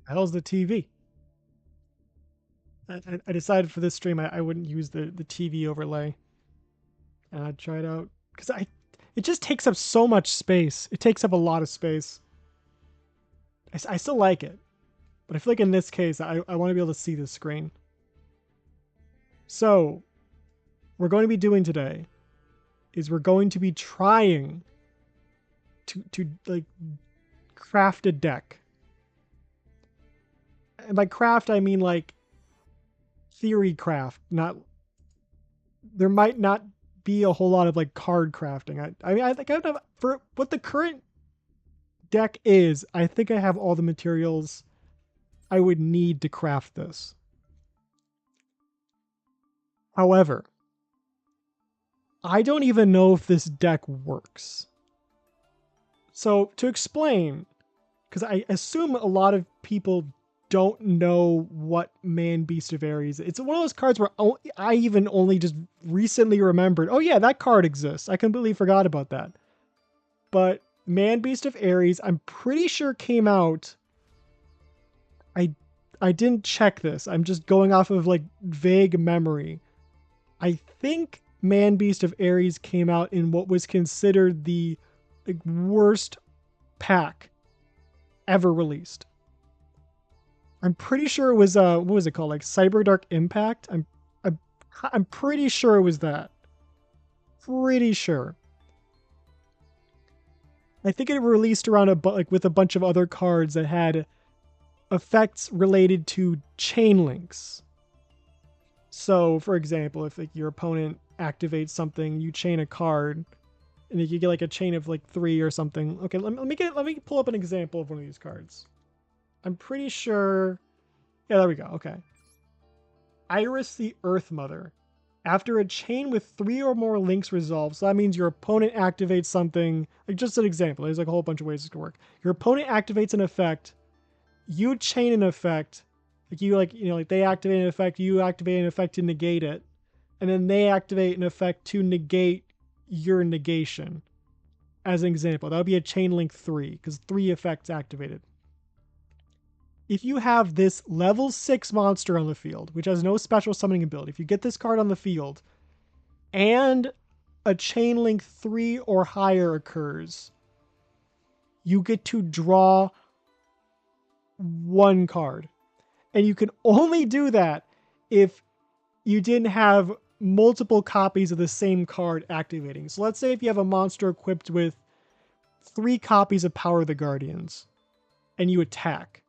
The hell's the TV? I decided for this stream I wouldn't use the TV overlay. And I'd try it out because it just takes up so much space. It takes up a lot of space. I still like it, but I feel like in this case I want to be able to see the screen. So we're going to be doing today is we're going to be trying to like craft a deck. And by craft I mean like theory craft, not there might not be a whole lot of like card crafting. I mean I think I have for what the current deck is, I think I have all the materials I would need to craft this. However, I don't even know if this deck works. So to explain, because I assume a lot of people don't know what Man Beast of Ares is. It's one of those cards where I even only just recently remembered, oh yeah, that card exists. I completely forgot about that. But Man Beast of Ares, I'm pretty sure came out. I didn't check this. I'm just going off of like vague memory. I think Man Beast of Ares came out in what was considered the like, worst pack ever released. I'm pretty sure it was what was it called? Like Cyberdark Impact? I'm pretty sure it was that. Pretty sure. I think it released around like with a bunch of other cards that had effects related to chain links. So, for example, if like your opponent activates something, you chain a card, and you get like a chain of like 3 or something. Okay, let me pull up an example of one of these cards. I'm pretty sure. Yeah, there we go. Okay. Iris the Earth Mother. After a chain with 3 or more links resolves, so that means your opponent activates something. Like just an example. There's like a whole bunch of ways this can work. Your opponent activates an effect. You chain an effect. Like they activate an effect. You activate an effect to negate it, and then they activate an effect to negate your negation. As an example, that would be a chain link 3 because 3 effects activated. If you have this level 6 monster on the field, which has no special summoning ability, if you get this card on the field and a chain link 3 or higher occurs, you get to draw 1 card. And you can only do that if you didn't have multiple copies of the same card activating. So let's say if you have a monster equipped with 3 copies of Power of the Guardians and you attack.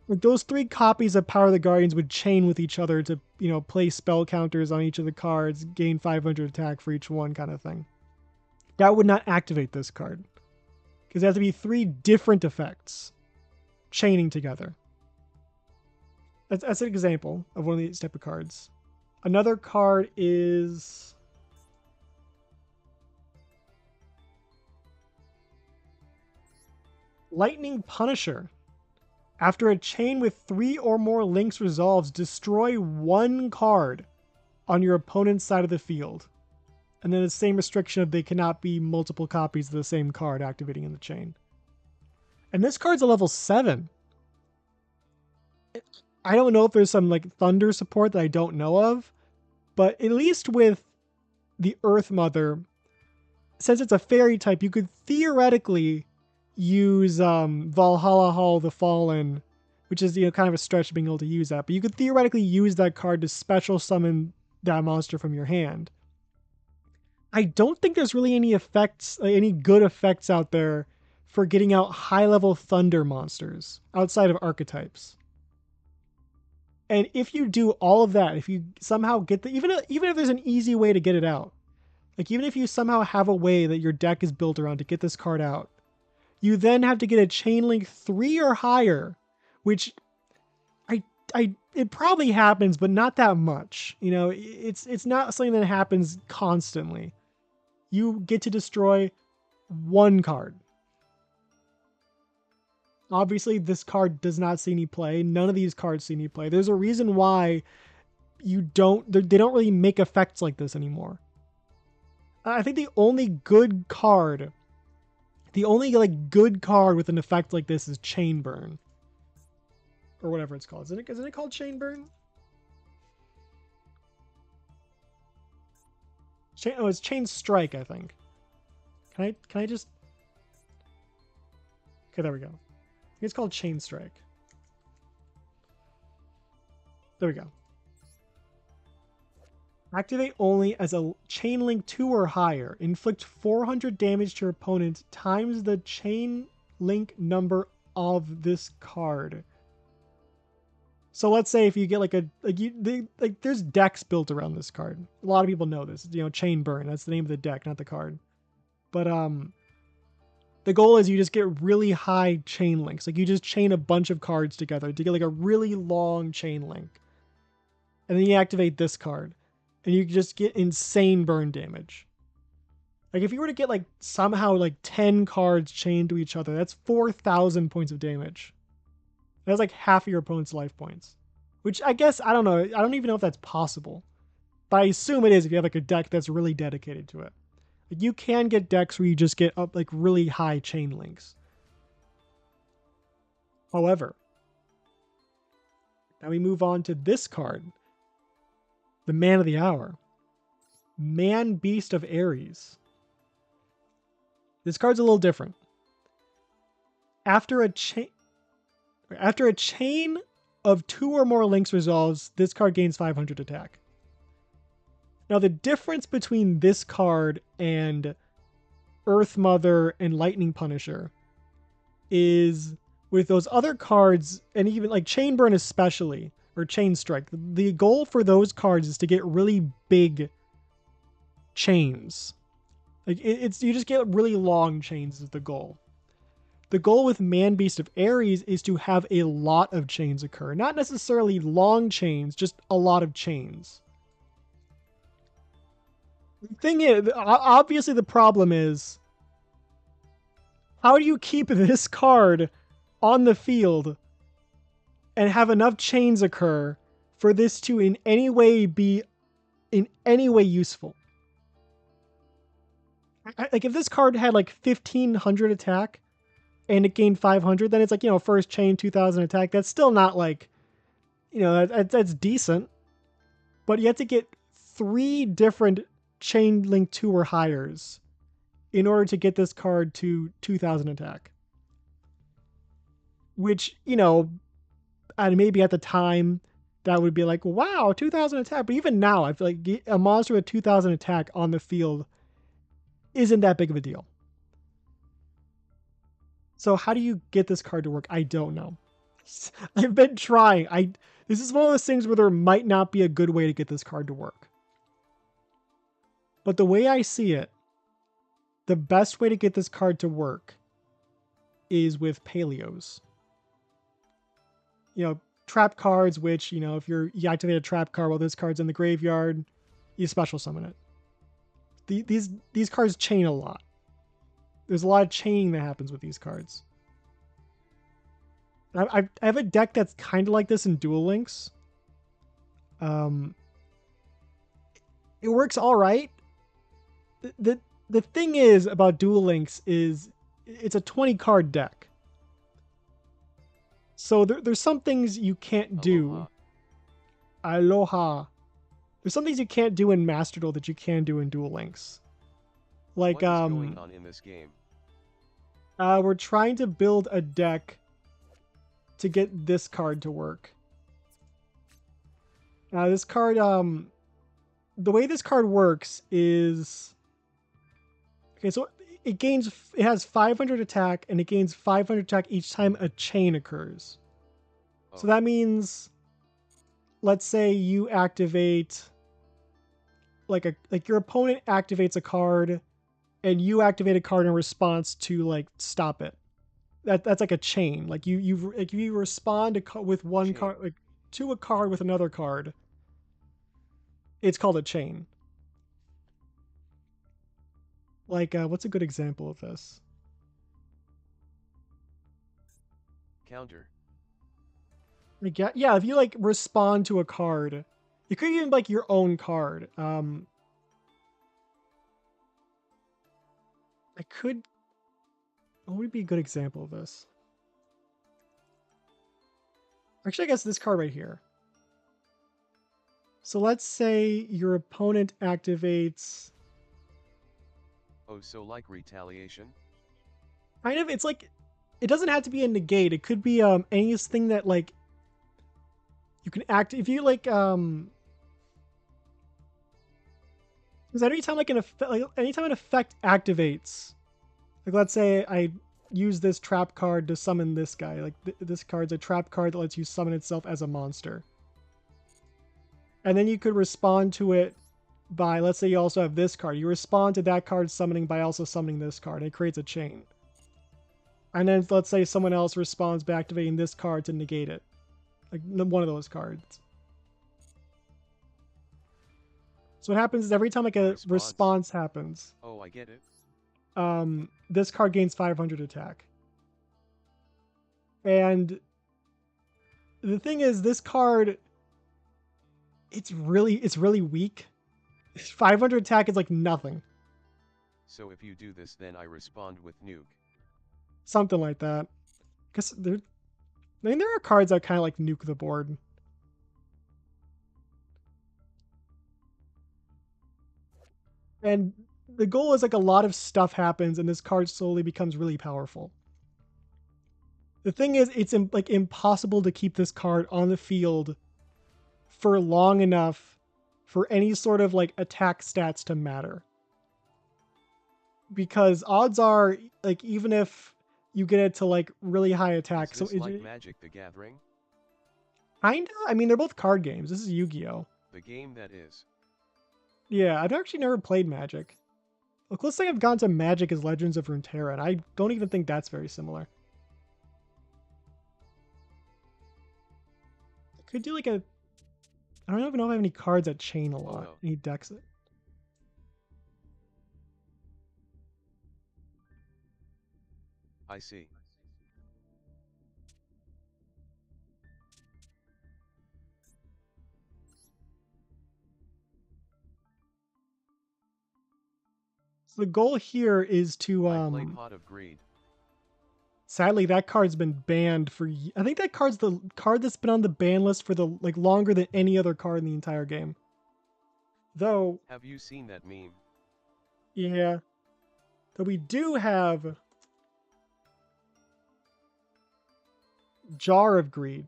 Those 3 copies of Power of the Guardians would chain with each other to, play spell counters on each of the cards, gain 500 attack for each one kind of thing. That would not activate this card. Because there have to be 3 different effects chaining together. That's an example of one of these type of cards. Another card is Lightning Punisher. After a chain with 3 or more links resolves, destroy 1 card on your opponent's side of the field. And then the same restriction of they cannot be multiple copies of the same card activating in the chain. And this card's a level 7. I don't know if there's some like Thunder support that I don't know of, but at least with the Earth Mother, since it's a fairy type, you could theoretically use Valhalla Hall the Fallen, which is kind of a stretch being able to use that, but you could theoretically use that card to special summon that monster from your hand. I don't think there's really any effects, any good effects out there for getting out high-level Thunder monsters outside of archetypes. And if you do all of that, if you somehow get even if there's an easy way to get it out, like even if you somehow have a way that your deck is built around to get this card out, you then have to get a chain link 3 or higher, which it probably happens, but not that much. It's not something that happens constantly. You get to destroy 1 card. Obviously, this card does not see any play. None of these cards see any play. There's a reason why they don't really make effects like this anymore. I think the only good card with an effect like this is Chain Burn. or whatever it's called. Isn't it called chain burn? Oh, it's chain strike, I think. Can I just? Okay, there we go. I think it's called chain strike. There we go. Activate only as a chain link 2 or higher. Inflict 400 damage to your opponent times the chain link number of this card. So let's say if you get there's decks built around this card. A lot of people know this. You know, chain burn. That's the name of the deck, not the card. But the goal is you just get really high chain links. Like you just chain a bunch of cards together to get like a really long chain link. And then you activate this card. And you just get insane burn damage. Like if you were to get like somehow like 10 cards chained to each other, that's 4,000 points of damage. That's like half of your opponent's life points. Which I guess, I don't know. I don't even know if that's possible. But I assume it is if you have like a deck that's really dedicated to it. Like you can get decks where you just get up like really high chain links. However, now we move on to this card. The Man of the Hour. Man Beast of Ares. This card's a little different. After a chain of 2 or more links resolves, this card gains 500 attack. Now the difference between this card and Earth Mother and Lightning Punisher is with those other cards, and even like Chain Burn especially, or Chain Strike, the goal for those cards is to get really big chains. Like it's you just get really long chains is the goal. The goal with Man Beast of Ares is to have a lot of chains occur. Not necessarily long chains, just a lot of chains. The thing is, obviously the problem is, how do you keep this card on the field and have enough chains occur for this to in any way be in any way useful? Like if this card had like 1,500 attack and it gained 500, then it's like, you know, first chain 2,000 attack. That's still not like, you know, that's decent. But you have to get 3 different chain link 2 or higher in order to get this card to 2,000 attack. Which, you know, and maybe at the time that would be like, wow, 2,000 attack. But even now, I feel like a monster with 2,000 attack on the field isn't that big of a deal. So how do you get this card to work? I don't know. I've been trying. This is one of those things where there might not be a good way to get this card to work. But the way I see it, the best way to get this card to work is with Paleos. You know, trap cards, which, you know, if you activate a trap card while this card's in the graveyard, you special summon it. These cards chain a lot. There's a lot of chaining that happens with these cards. I have a deck that's kind of like this in Duel Links. It works all right. The thing is about Duel Links is it's a 20 card deck. So there's some things you can't do. Aloha. There's some things you can't do in Master Duel that you can do in Duel Links. Like what is going on in this game? We're trying to build a deck to get this card to work. This card, the way this card works is, okay, so it has 500 attack and it gains 500 attack each time a chain occurs. Oh. So that means, let's say you activate, like your opponent activates a card, and you activate a card in response to like stop it. That's like a chain. Like you respond with one card, like to a card with another card. It's called a chain. Like what's a good example of this? Counter. Like yeah, if you like respond to a card, it could even be like your own card. What would be a good example of this? Actually, I guess this card right here. So let's say your opponent activates. Oh, so like retaliation? Kind of, it's like it doesn't have to be a negate. It could be anything that like you can act if you like because anytime like anytime an effect activates, like let's say I use this trap card to summon this guy. Like this card's a trap card that lets you summon itself as a monster. And then you could respond to it by, let's say you also have this card. You respond to that card summoning by also summoning this card. It creates a chain. And then let's say someone else responds by activating this card to negate it. Like one of those cards. So what happens is every time like A a response. response happens, Oh, I get it. this card gains 500 attack. And the thing is, this card, it's really weak. 500 attack is like nothing. So if you do this, then I respond with nuke. Something like that. Because there are cards that kind of like nuke the board. And the goal is like a lot of stuff happens and this card slowly becomes really powerful. The thing is, it's like impossible to keep this card on the field for long enough for any sort of like attack stats to matter. Because odds are, like, even if you get it to like really high attack, Is so this like Magic the Gathering? kinda. I mean, they're both card games. This is Yu-Gi-Oh. The game that is. Yeah, I've actually never played Magic. The closest thing I've gone to Magic is Legends of Runeterra, and I don't even think that's very similar. I could do like a. I don't even know if I have any cards that chain a Oh lot. no. Any decks that. I see. So the goal here is to I play Pot of Greed. sadly that card's been banned for I think that card's the card that's been on the ban list for the like longer than any other card in the entire game. Though, Have you seen that meme? yeah. Though we do have Jar of Greed,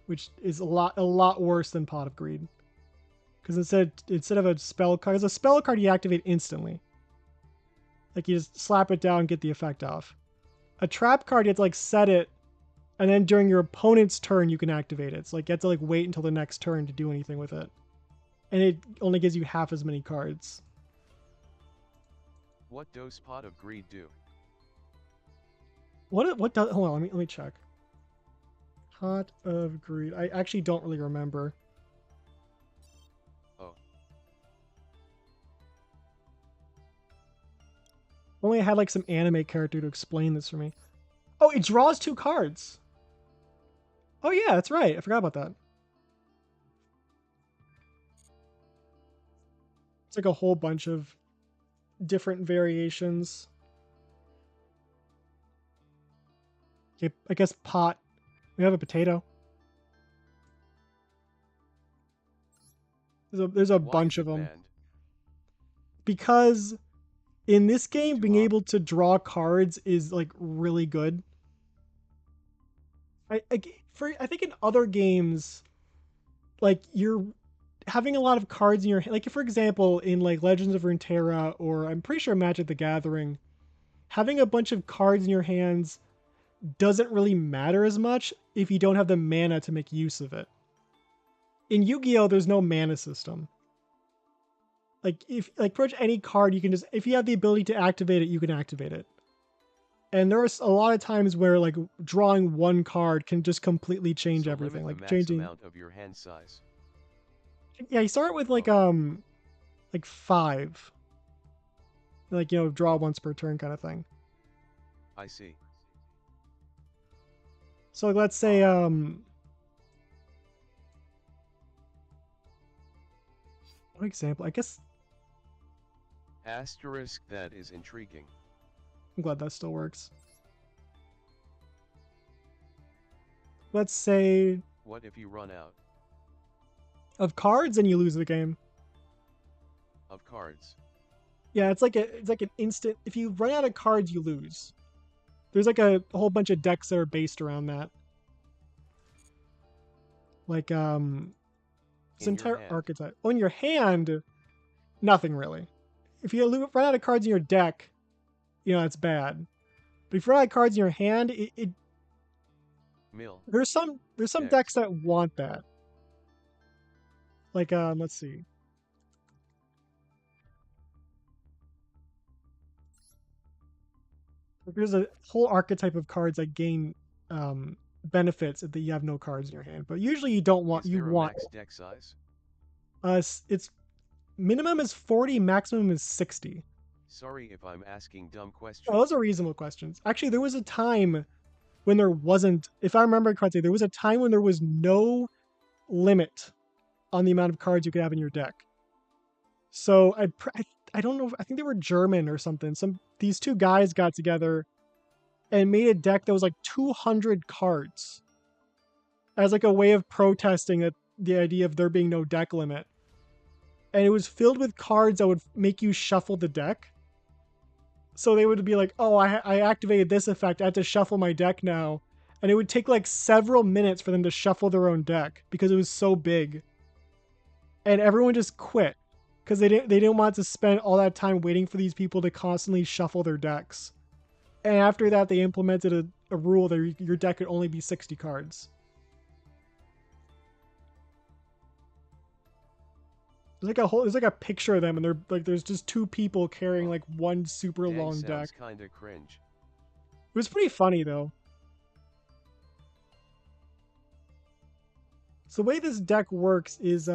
which is a lot worse than Pot of Greed. Because instead of a spell card, as a spell card you activate instantly. Like you just slap it down and get the effect off. A trap card you have to like set it, and then during your opponent's turn you can activate it. So like you have to like wait until the next turn to do anything with it. And it only gives you half as many cards. What does Pot of Greed do? What does hold on, let me check. Pot of Greed. I actually don't really remember. Oh. Only I had like some anime character to explain this for me. Oh, it draws 2 cards. Oh yeah, that's right. I forgot about that. It's like a whole bunch of different variations. Okay, I guess pot. We have a potato. There's a Why bunch is of it them. banned? Because in this game, Too being op? able to draw cards is like really good. I think in other games, like you're having a lot of cards in your hand. Like for example, in like Legends of Runeterra or I'm pretty sure Magic the Gathering, having a bunch of cards in your hands doesn't really matter as much if you don't have the mana to make use of it. In Yu-Gi-Oh, there's no mana system. Like if like pretty much any card you can just if you have the ability to activate it, you can activate it. And there's a lot of times where like drawing one card can just completely change So everything. limit the Like max changing. amount of your hand size. Yeah, you start with Oh. like 5. Like draw once per turn kind of thing. I see. So like, let's say what example? I guess Asterisk, that is intriguing. I'm glad that still works. let's say, What if you run out of cards and you lose the game. of cards? Yeah, it's like an instant. If you run out of cards, you lose. There's like a whole bunch of decks that are based around that. Like this In your entire hand? archetype. On your hand, nothing really. If you run out of cards in your deck, that's bad. But if you run out of cards in your hand, Mill? there's some decks Decks? that want that. Like let's see. There's a whole archetype of cards that gain benefits if you have no cards in your hand. But usually you don't want Is you there a want max deck size? it's minimum is 40, maximum is 60. Sorry if I'm asking dumb Oh, those questions. are reasonable questions. Actually, there was a time when there wasn't, if I remember correctly, there was a time when there was no limit on the amount of cards you could have in your deck. So I don't know. I think they were German or something. These two guys got together and made a deck that was like 200 cards as like a way of protesting the idea of there being no deck limit. And it was filled with cards that would make you shuffle the deck. So they would be like, "Oh, I activated this effect. I have to shuffle my deck now." And it would take like several minutes for them to shuffle their own deck because it was so big. And everyone just quit because they didn't want to spend all that time waiting for these people to constantly shuffle their decks. And after that, they implemented a rule that your deck could only be 60 cards. There's like a picture of them, and they're like there's just two people carrying Oh, like one super dang, long sounds deck. kinda cringe. It was pretty funny though. So the way this deck works is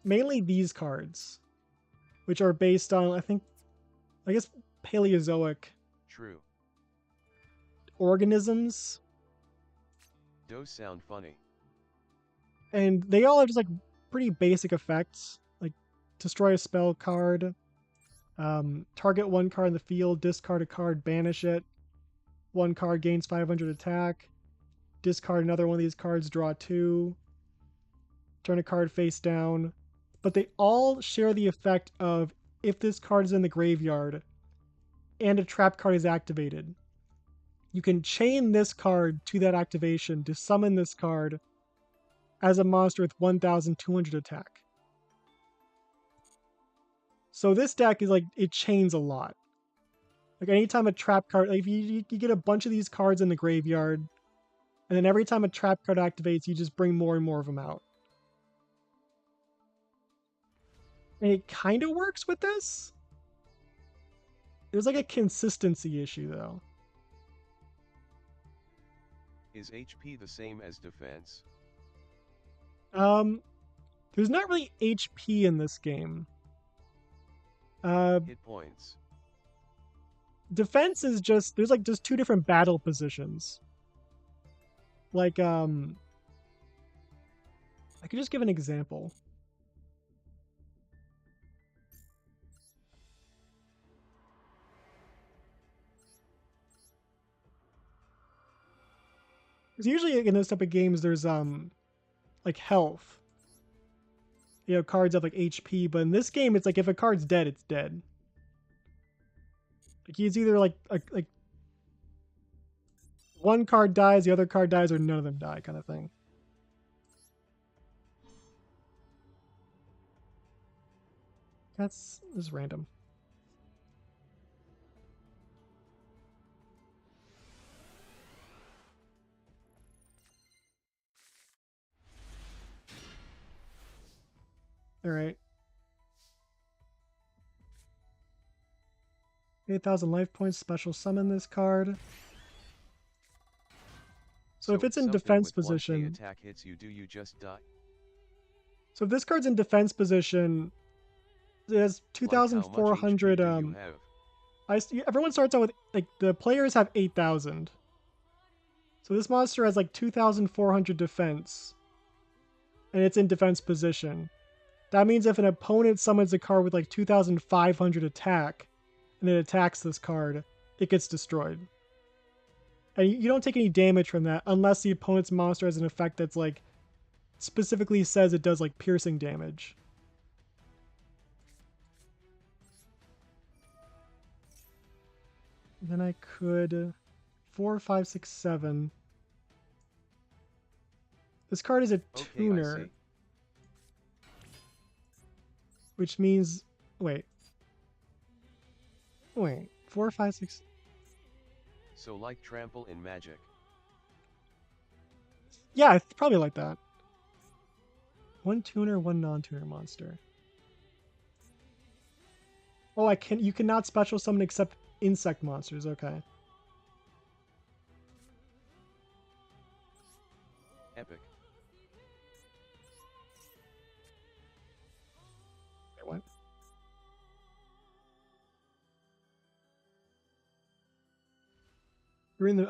mainly these cards, which are based on I guess Paleozoic True. organisms, Those sound funny. and they all have just like pretty basic effects, like destroy a spell card, target one card in the field, discard a card, banish it. One card gains 500 attack. Discard another one of these cards, draw two. Turn a card face down. But they all share the effect of if this card is in the graveyard and a trap card is activated, you can chain this card to that activation to summon this card as a monster with 1200 attack. So this deck is like, it chains a lot. Like anytime a trap card, like if you get a bunch of these cards in the graveyard, and then every time a trap card activates, you just bring more and more of them out. And it kind of works with this. There's like a consistency issue though. Is HP the same as defense? Um, there's not really HP in this game. Hit points. Defense is there's like just two different battle positions. Like I could just give an example. Because usually in those type of games, there's like health. Cards have like HP, but in this game, it's like if a card's dead, it's dead. Like he's either like one card dies, the other card dies, or none of them die, kind of thing. That's just random. All right. 8,000 life points. Special summon this card. So if So, it's in something defense with 1k position, attack hits you, do you just die? so if this card's in defense position, it has Like how much 2,400. HP do you have? Everyone starts out with like the players have 8,000. So this monster has like 2,400 defense, and it's in defense position. That means if an opponent summons a card with like 2,500 attack, and it attacks this card, it gets destroyed. And you don't take any damage from that unless the opponent's monster has an effect that's like specifically says it does like piercing damage. Then I could 4, 5, 6, 7. This card is a Okay, I tuner, see. which means wait. 4, 5, 6. So like trample in Magic. Yeah, it's probably like that. One tuner, one non-tuner monster. Oh, you cannot special summon except insect monsters. Okay. Epic. Wait, what?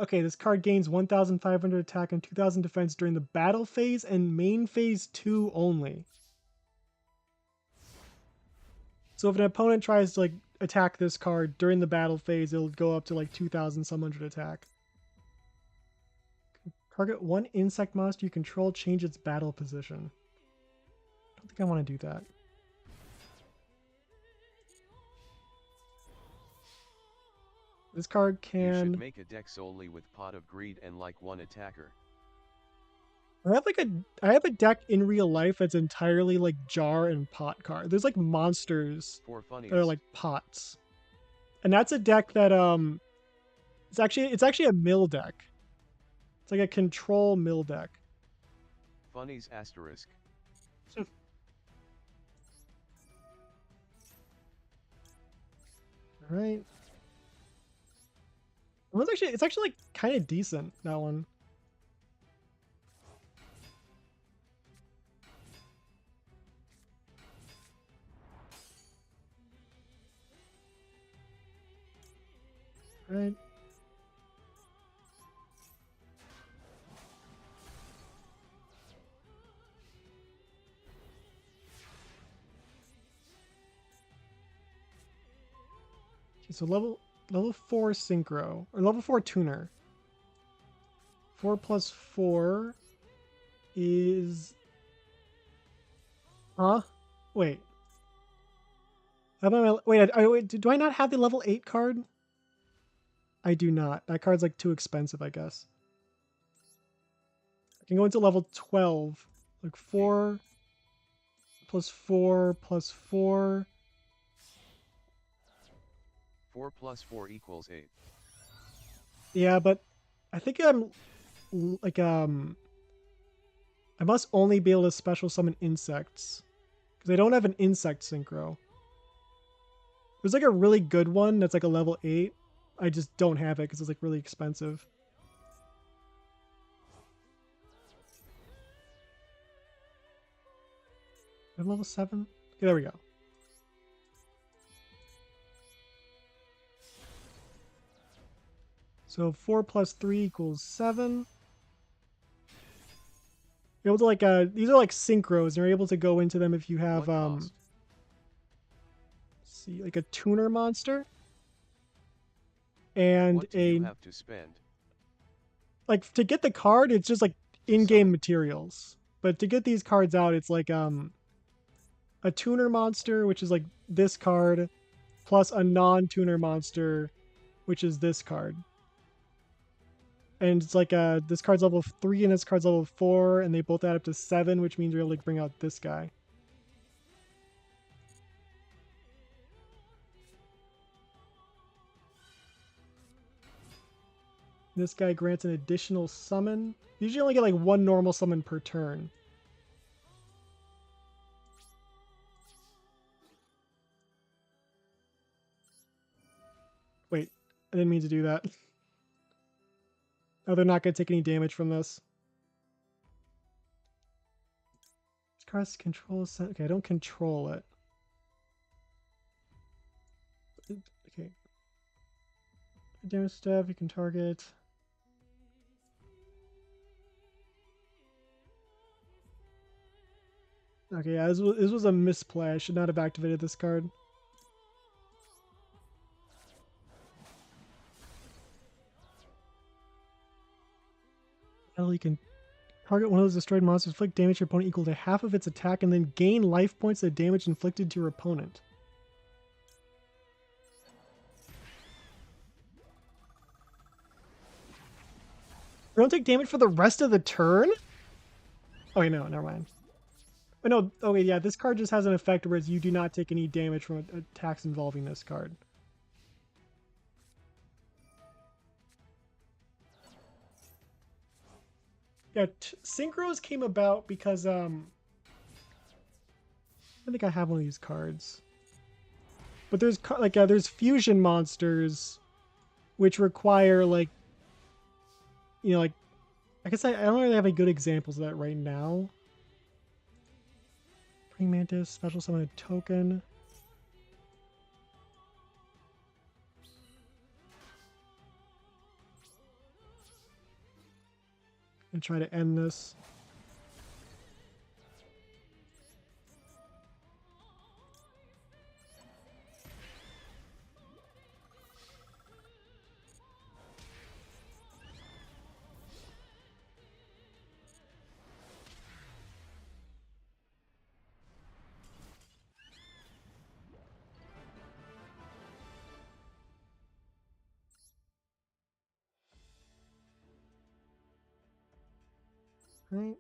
This card gains 1,500 attack and 2,000 defense during the battle phase and main phase 2 only. So if an opponent tries to like attack this card during the battle phase, it'll go up to like 2,000 some hundred attack. Target one insect monster you control, change its battle position. I don't think I want to do that. This card You should can... make a deck solely with Pot of Greed and like one attacker. I have a deck in real life that's entirely like jar and pot card. There's like monsters For that are funniest. like pots. And that's a deck that it's actually a mill deck. It's like a control mill deck. Funnies asterisk. All right. It's actually like kind of decent, that one. All right. Okay, so level 4 synchro or level 4 tuner. 4 plus 4 is wait. Wait, do I not have the level 8 card? I do not. That card's like too expensive, I guess. I can go into level 12. Like 4 plus 4 plus 4. 4 plus 4 equals 8. Yeah, but I think I'm like I must only be able to special summon insects because I don't have an insect synchro. There's like a really good one that's like a level 8. I just don't have it because it's like really expensive. I have level 7? Okay, there we go. So 4 plus 3 equals 7. You're able to like these are like synchros. You're able to go into them if you have see like a tuner monster and What do you have to spend? like to get the card it's just like in-game summon. materials. But to get these cards out it's like a tuner monster which is like this card plus a non-tuner monster which is this card. And it's like this card's level 3 and this card's level 4 and they both add up to 7 which means you're able to bring out this guy. This guy grants an additional summon. You usually only get like one normal summon per turn. Wait, I didn't mean to do that. Oh, they're not going to take any damage from this. This card's control. Okay, I don't control it. Okay. Damage stuff, you can target. Okay, yeah, this was a misplay. I should not have activated this card. Battle, you can target one of those destroyed monsters, inflict damage to your opponent equal to half of its attack, and then gain life points of damage inflicted to your opponent. You don't take damage for the rest of the turn? Oh, wait, no, never mind. Oh, no, okay, yeah, this card just has an effect whereas you do not take any damage from attacks involving this card. Yeah, Synchros came about because, I think I have one of these cards. But there's, like, there's fusion monsters which require, like, like, I guess I don't really have any good examples of that right now. Praying Mantis, special summon a token. And try to end this. Right?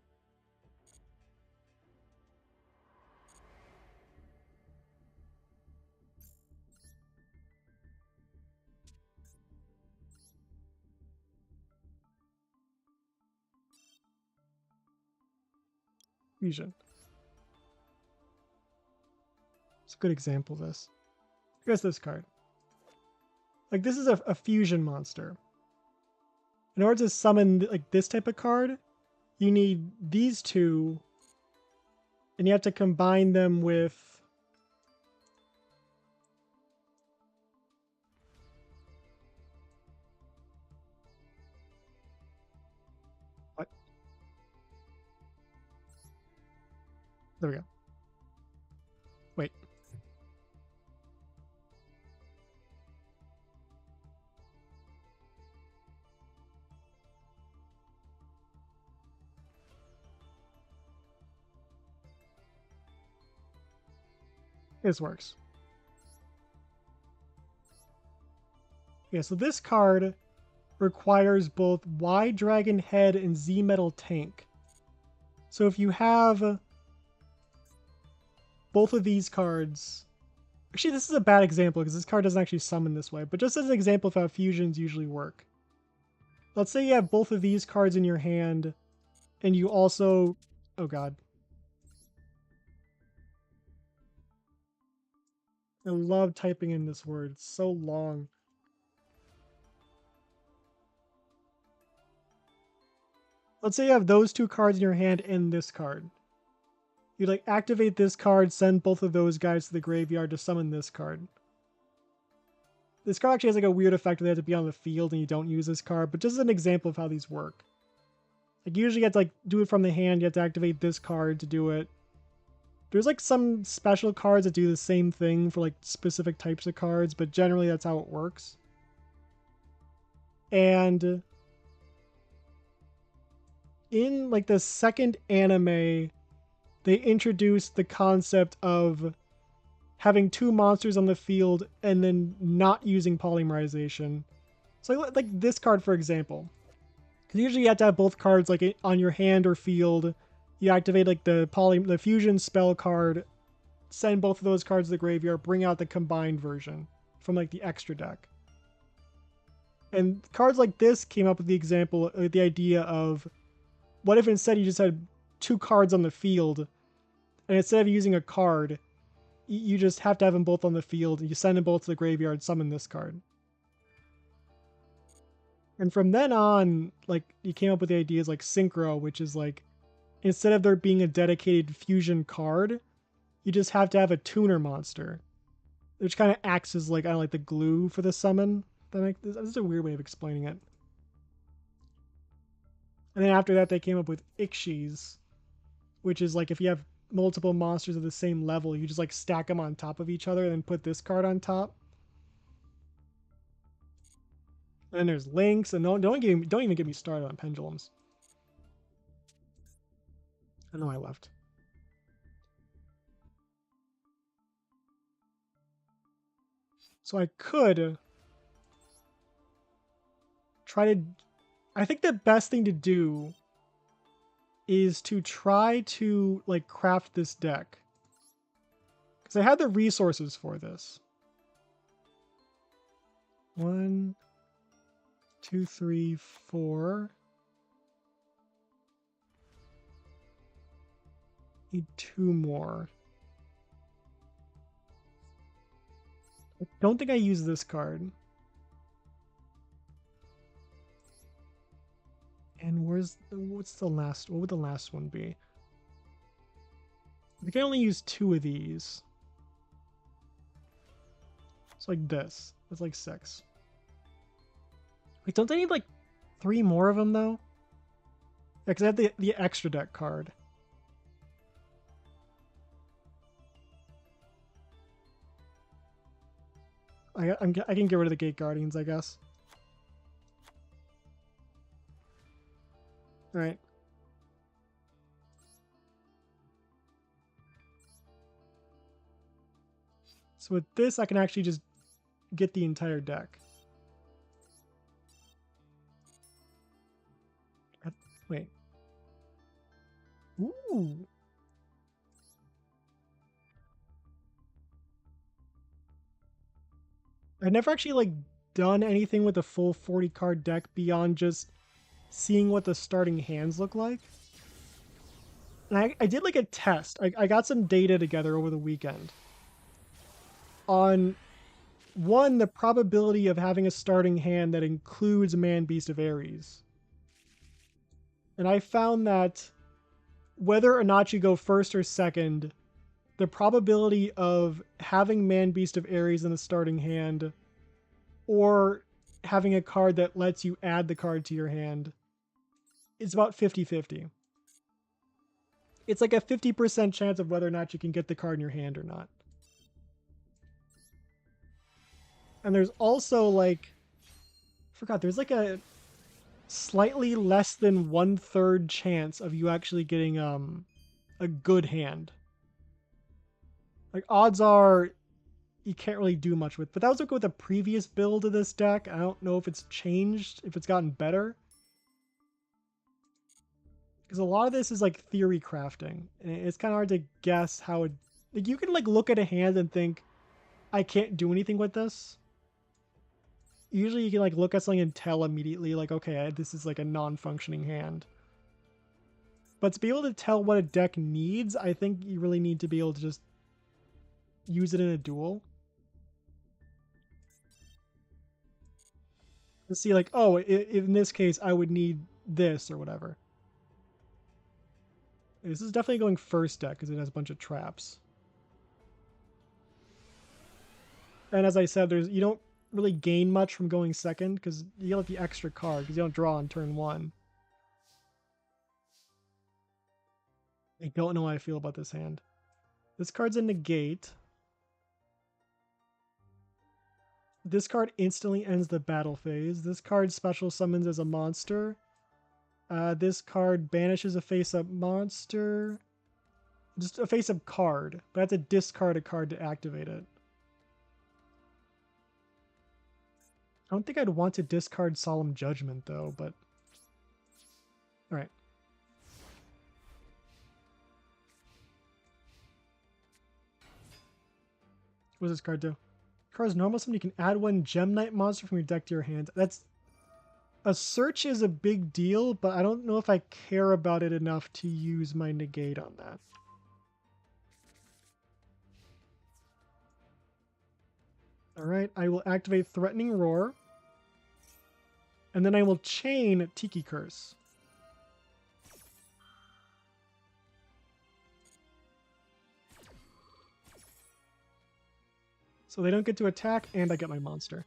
Fusion. It's a good example of this. Here's this card. Like, this is a fusion monster. In order to summon, like, this type of card, you need these two, and you have to combine them with... What? There we go. Wait. This works. Yeah, so this card requires both Y Dragon Head and Z Metal Tank. So if you have both of these cards... Actually, this is a bad example because this card doesn't actually summon this way, but just as an example of how fusions usually work. Let's say you have both of these cards in your hand, and you also... Oh god. I love typing in this word. It's so long. Let's say you have those two cards in your hand and this card. You like activate this card, send both of those guys to the graveyard to summon this card. This card actually has like a weird effect where they have to be on the field and you don't use this card, but just as an example of how these work. Like usually you have to like do it from the hand, you have to activate this card to do it. There's like some special cards that do the same thing for like specific types of cards, but generally that's how it works. And in like the second anime, they introduced the concept of having two monsters on the field and then not using polymerization. So like this card, for example. Because usually you have to have both cards like on your hand or field. You activate like the fusion spell card, send both of those cards to the graveyard, bring out the combined version from like the extra deck. And cards like this came up with the example, the idea of what if instead you just had two cards on the field, and instead of using a card, you just have to have them both on the field. You send them both to the graveyard, summon this card. And from then on, like, you came up with the ideas like Synchro, which is like, instead of there being a dedicated fusion card, you just have to have a tuner monster, which kind of acts as like, I don't know, like the glue for the summon. This is a weird way of explaining it. And then after that, they came up with Ixis, which is like if you have multiple monsters of the same level, you just like stack them on top of each other and then put this card on top. And then there's links, and don't even get me started on pendulums. I know I left. So I could try to... I think the best thing to do is to try to, like, craft this deck. Because I had the resources for this. 1, 2, 3, 4. Need 2 more. I don't think I use this card. And what's the last, what would the last one be? I think I only use 2 of these. It's like this. That's like 6. Wait, don't they need like 3 more of them though? Yeah, because I have the extra deck card. I can get rid of the Gate Guardians, I guess. Alright. So with this, I can actually just get the entire deck. Wait. Ooh. I've never actually like done anything with a full 40 card deck beyond just seeing what the starting hands look like. And I did like a test. I got some data together over the weekend on one, the probability of having a starting hand that includes Man Beast of Ares. And I found that whether or not you go first or second, the probability of having Man Beast of Ares in the starting hand or having a card that lets you add the card to your hand is about 50-50. It's like a 50% chance of whether or not you can get the card in your hand or not. And there's also like, I forgot, there's like a slightly less than 1/3 chance of you actually getting a good hand. Like odds are you can't really do much with. But that was like with a previous build of this deck. I don't know if it's changed, if it's gotten better. Because a lot of this is like theory crafting. And it's kind of hard to guess how it... Like you can like look at a hand and think, I can't do anything with this. Usually you can like look at something and tell immediately like, okay, this is like a non-functioning hand. But to be able to tell what a deck needs, I think you really need to be able to just use it in a duel. To see like, oh, in this case, I would need this or whatever. This is definitely going first deck because it has a bunch of traps. And as I said, you don't really gain much from going second because you get the extra card because you don't draw on turn 1. I don't know how I feel about this hand. This card's a negate. This card instantly ends the battle phase. This card special summons as a monster. This card banishes a face-up monster. Just a face-up card, but I have to discard a card to activate it. I don't think I'd want to discard Solemn Judgment, though, but... Alright. What does this card do? Card's normal summon, you can add 1 Gem Knight monster from your deck to your hand. That's... A search is a big deal, but I don't know if I care about it enough to use my negate on that. Alright, I will activate Threatening Roar. And then I will chain Tiki Curse. So they don't get to attack, and I get my monster.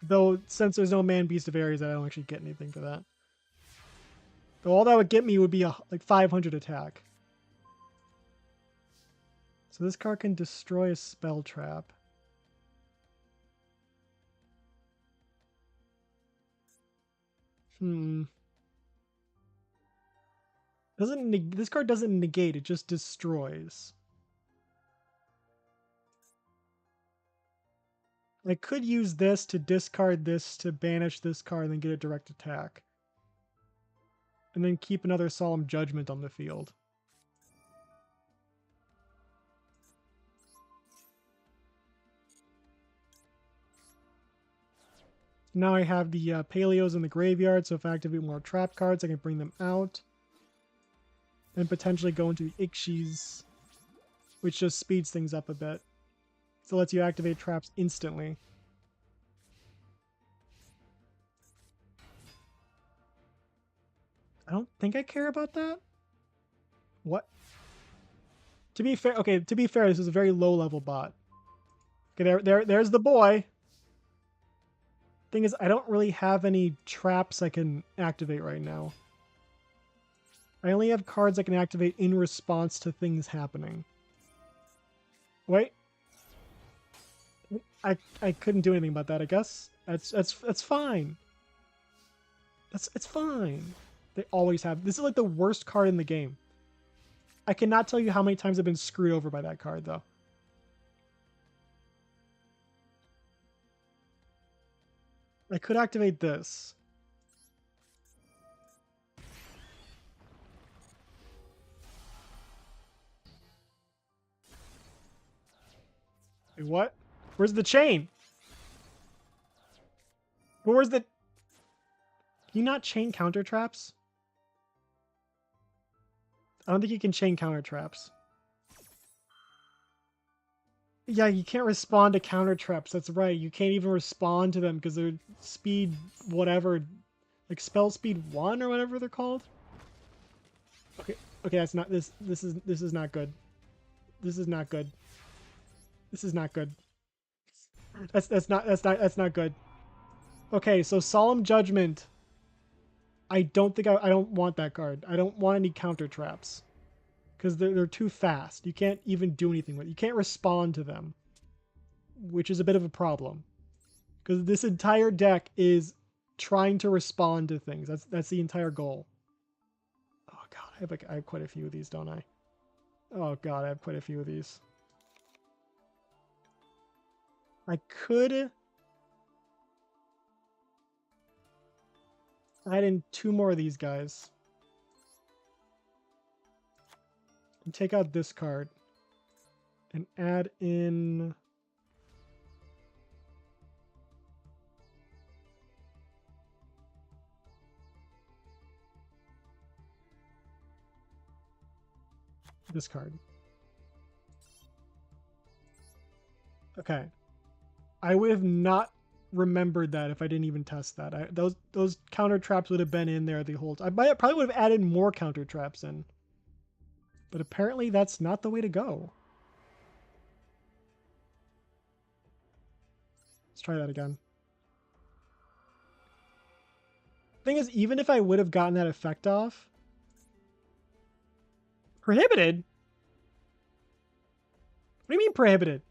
Though, since there's no Man Beast of Ares, I don't actually get anything for that. Though all that would get me would be like 500 attack. So this card can destroy a spell trap. This card doesn't negate, it just destroys. I could use this to discard this to banish this card and then get a direct attack. And then keep another Solemn Judgment on the field. Now I have the Paleos in the graveyard, so if I activate more trap cards, I can bring them out. And potentially go into the Ikshis, which just speeds things up a bit. So it lets you activate traps instantly. I don't think I care about that. What? To be fair, okay, to be fair, this is a very low-level bot. Okay, there's the boy. Thing is, I don't really have any traps I can activate right now. I only have cards I can activate in response to things happening. Wait. I couldn't do anything about that, I guess. That's fine. It's fine. They always have. This is like the worst card in the game. I cannot tell you how many times I've been screwed over by that card, though. I could activate this. Wait, what? Where's the chain? But where's the... Can you not chain counter traps? I don't think you can chain counter traps. Yeah, you can't respond to counter traps. That's right. You can't even respond to them because they're speed whatever, like spell speed 1 or whatever they're called. Okay, that's not this. This is not good. This is not good. This is not good. That's not good. Okay, so Solemn Judgment. I don't want that card. I don't want any counter traps. Because they're too fast. You can't even do anything with it. You can't respond to them. Which is a bit of a problem. Because this entire deck is trying to respond to things. That's the entire goal. Oh god, I have quite a few of these, don't I? Oh god, I have quite a few of these. I could add in 2 more of these guys. And take out this card. And add in... this card. Okay. I would have not remembered that if I didn't even test that. Those counter traps would have been in there the whole time. I probably would have added more counter traps in. But apparently that's not the way to go. Let's try that again. Thing is, even if I would have gotten that effect off... Prohibited? What do you mean prohibited?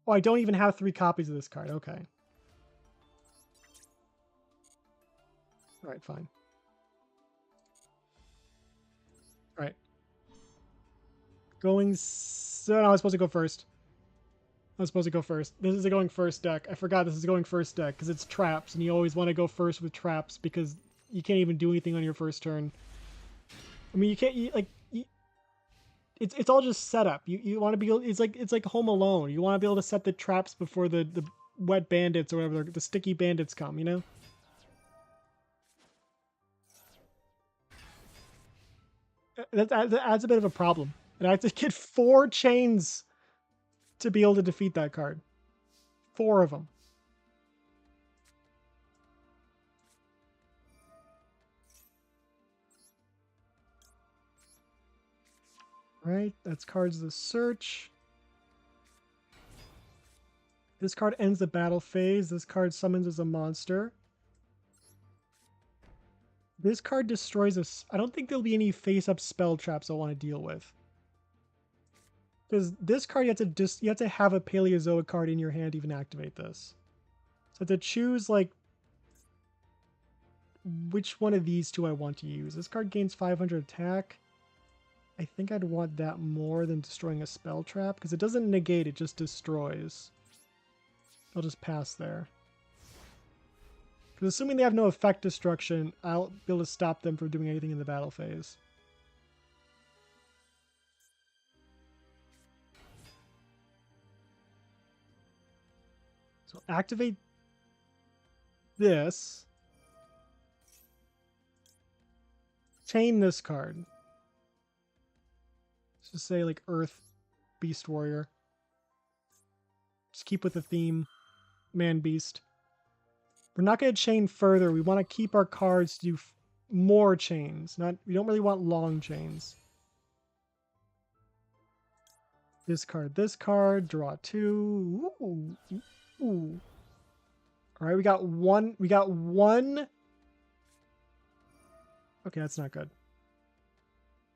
Oh, I don't even have 3 copies of this card. Okay. Alright, fine. Alright. Going... So, no, I was supposed to go first. I was supposed to go first. This is a going first deck. I forgot this is a going first deck because it's traps, and you always want to go first with traps because you can't even do anything on your first turn. I mean, you can't... it's all just setup. You want to be... It's like Home Alone. You want to be able to set the traps before the wet bandits or whatever, the sticky bandits come, you know? That adds a bit of a problem. And I have to get 4 chains to be able to defeat that card. 4 of them. Right, that's cards the search. This card ends the battle phase. This card summons as a monster. This card destroys us. I don't think there'll be any face-up spell traps I want to deal with. Because this card, you have to have a Paleozoic card in your hand to even activate this. So to choose, like, which one of these two I want to use. This card gains 500 attack. I think I'd want that more than destroying a spell trap, because it doesn't negate, it just destroys. I'll just pass there. Because assuming they have no effect destruction, I'll be able to stop them from doing anything in the battle phase. So activate this. Chain this card. Let's just say like Earth Beast Warrior. Just keep with the theme. Man Beast. We're not going to chain further. We want to keep our cards to do more chains. We don't really want long chains. This card, draw 2. Ooh. Ooh. All right, we got one. Okay, that's not good.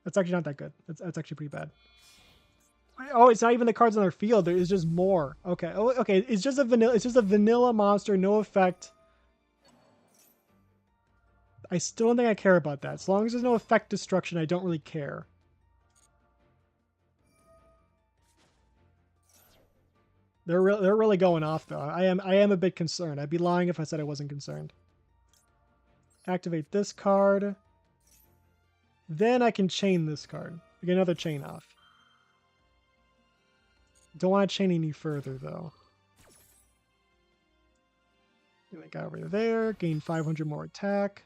That's actually not that good. That's actually pretty bad. Oh, it's not even the cards on their field. There is just more. Okay. Oh, okay. It's just a vanilla monster, no effect. I still don't think I care about that. As long as there's no effect destruction, I don't really care. They're really going off though. I am a bit concerned. I'd be lying if I said I wasn't concerned. Activate this card. Then I can chain this card. Get another chain off. Don't want to chain any further though. Get that guy over there. Gain 500 more attack.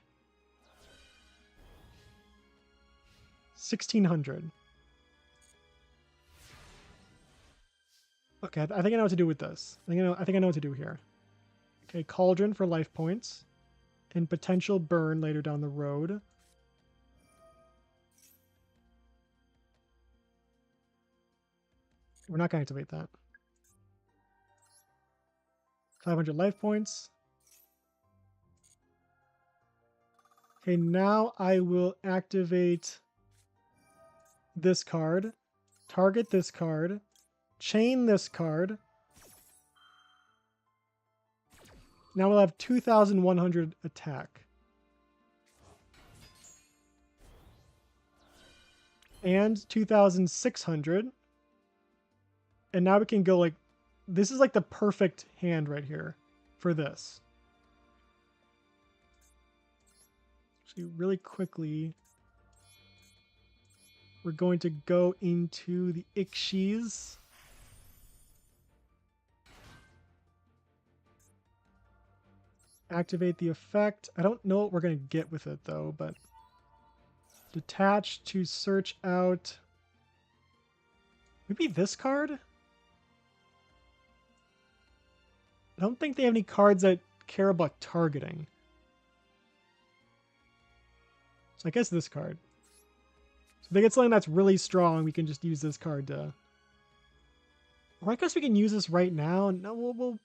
1600. Okay, I think I know what to do with this. I think I know what to do here. Okay, Cauldron for life points. And potential burn later down the road. We're not going to activate that. 500 life points. Okay, now I will activate this card. Target this card. Chain this card. Now we'll have 2,100 attack. And 2,600. And now we can go like... This is like the perfect hand right here for this. Actually, really quickly, we're going to go into the Ixis. Activate the effect. I don't know what we're going to get with it though, but detach to search out maybe this card? I don't think they have any cards that care about targeting. So I guess this card. So if they get something that's really strong, we can just use this card to... Or I guess we can use this right now. No,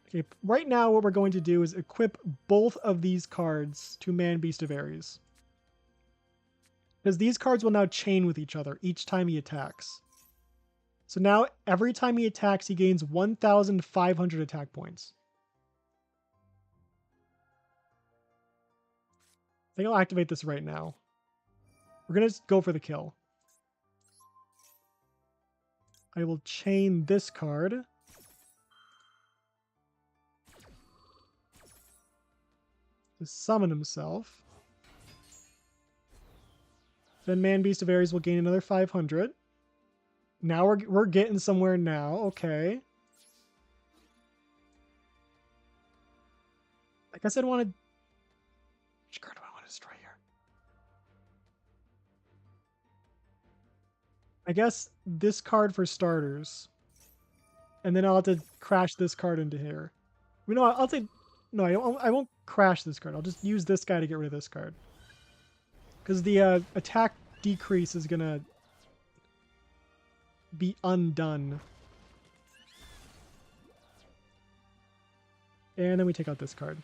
Okay, right now what we're going to do is equip both of these cards to Man Beast of Ares. Because these cards will now chain with each other each time he attacks. So now every time he attacks, he gains 1,500 attack points. I think I'll activate this right now. We're going to go for the kill. I will chain this card. To summon himself. Then Man Beast of Ares will gain another 500. Now we're getting somewhere now. Okay. I guess I wanted... Which card do I want to destroy here? I guess this card for starters. And then I'll have to crash this card into here. You know, I'll take... No, I won't crash this card. I'll just use this guy to get rid of this card. Because the attack decrease is going to be undone. And then we take out this card.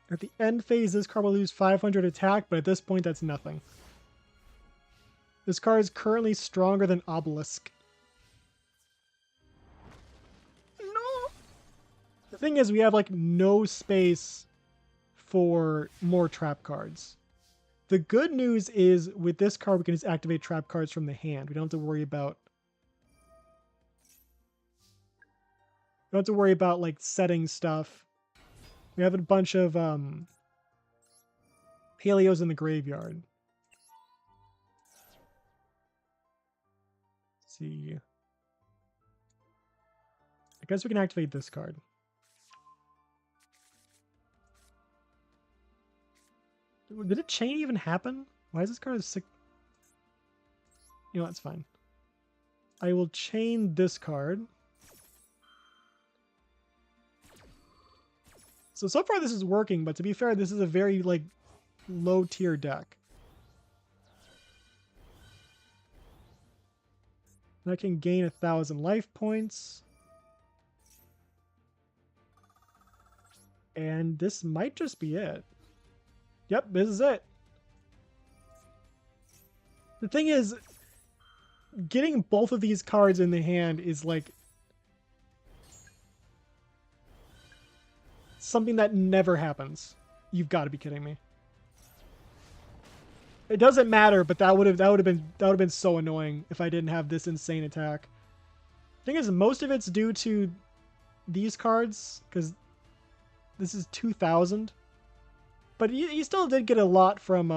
At the end phase, this card will lose 500 attack, but at this point, that's nothing. This card is currently stronger than Obelisk. No! thing is, we have like no space for more trap cards. The good news is with this card, we can just activate trap cards from the hand. We don't have to worry about like setting stuff. We have a bunch of Helios in the graveyard. Let's see. I guess we can activate this card. Did a chain even happen? Why is this card a sick? You know, that's fine. I will chain this card. So far this is working, but to be fair, this is a very, like, low tier deck. And I can gain 1,000 life points. And this might just be it. Yep, this is it. The thing is, getting both of these cards in the hand is like something that never happens. You've got to be kidding me. It doesn't matter, but that would have been so annoying if I didn't have this insane attack. Thing is, most of it's due to these cards because this is 2,000. But he still did get a lot from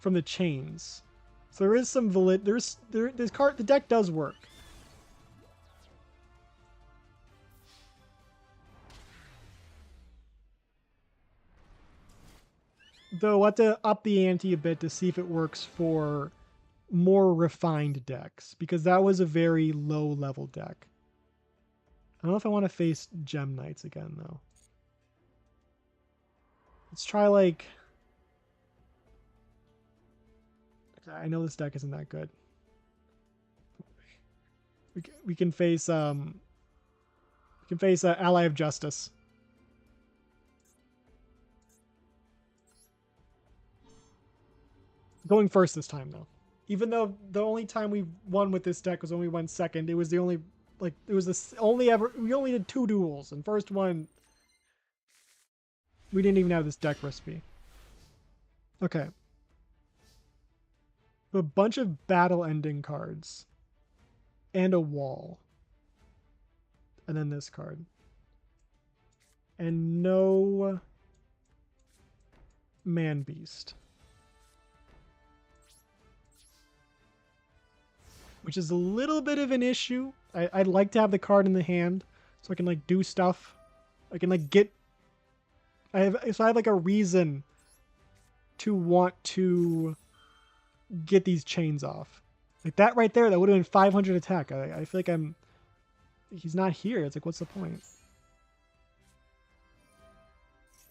the chains. So there is some valid. The deck does work. Though we'll have to up the ante a bit to see if it works for more refined decks, because that was a very low level deck. I don't know if I want to face Gem Knights again though. Let's try like... I know this deck isn't that good. We can face Ally of Justice. Going first this time though. Even though the only time we won with this deck was when we went second, it was the only we only did 2 duels, and first one we didn't even have this deck recipe. Okay. A bunch of battle ending cards. And a wall. And then this card. And no Man Beast. Which is a little bit of an issue. I'd like to have the card in the hand so I can like do stuff. I can like get... I have like a reason to want to get these chains off. Like that right there, that would have been 500 attack. I feel like he's not here. It's like, what's the point?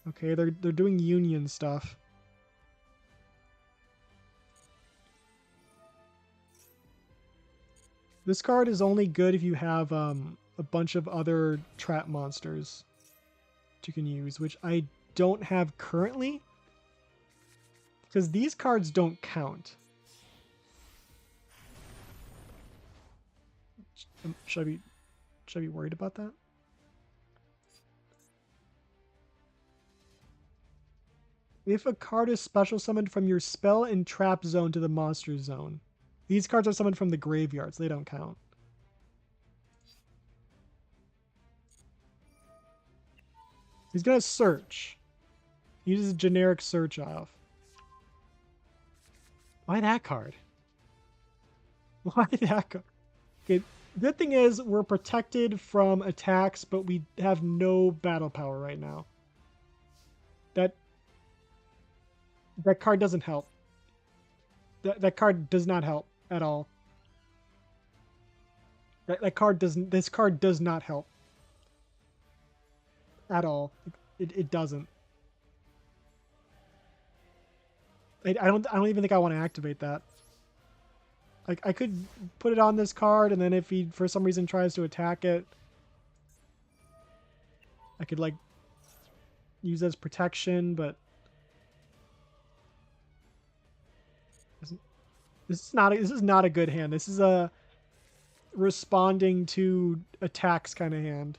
Okay, they're doing union stuff. This card is only good if you have a bunch of other trap monsters you can use, which I don't have currently. Because these cards don't count. Should I be worried about that? If a card is special summoned from your spell and trap zone to the monster zone. These cards are summoned from the graveyard, so they don't count. He's gonna search. He uses a generic search off. Why that card? Why that card? Okay, good thing is we're protected from attacks, but we have no battle power right now. That card doesn't help. That card does not help at all. That card doesn't. This card does not help at all. It doesn't. I don't even think I want to activate that. Like I could put it on this card, and then if he for some reason tries to attack it, I could like use as protection, but this is not a good hand. This is a responding to attacks kind of hand.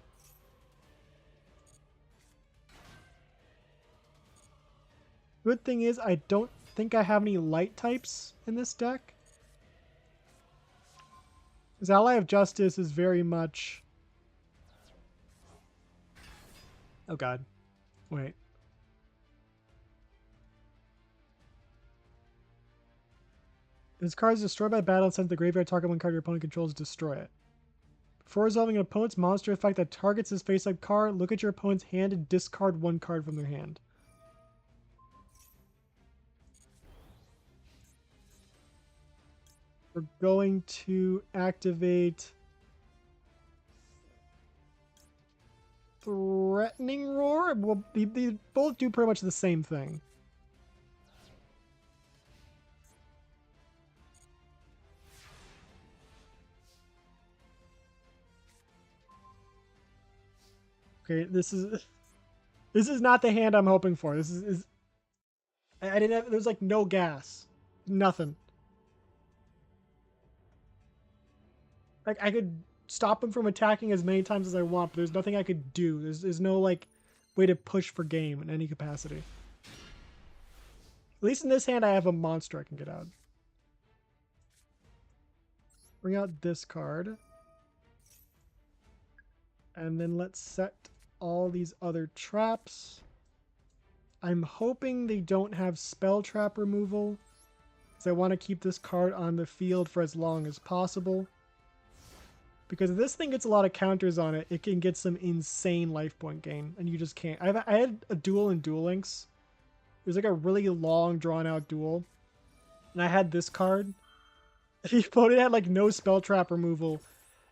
Good thing is I don't think I have any light types in this deck. His Ally of Justice is very much... Oh god. Wait. This card is destroyed by battle and sent to the graveyard. Target one card your opponent controls, destroy it. Before resolving an opponent's monster effect that targets his face-up card, look at your opponent's hand and discard one card from their hand. We're going to activate Threatening Roar. Well, they both do pretty much the same thing. Okay, this is not the hand I'm hoping for. This is I didn't have, there's like no gas. Nothing. Like I could stop him from attacking as many times as I want, but there's nothing I could do. There's no like way to push for game in any capacity. At least in this hand I have a monster I can get out. Bring out this card. And then let's set all these other traps. I'm hoping they don't have spell trap removal, because I want to keep this card on the field for as long as possible. Because if this thing gets a lot of counters on it, it can get some insane life point gain, and you just can't. I had a duel in Duel Links. It was like a really long, drawn-out duel, and I had this card. The opponent had like no spell trap removal,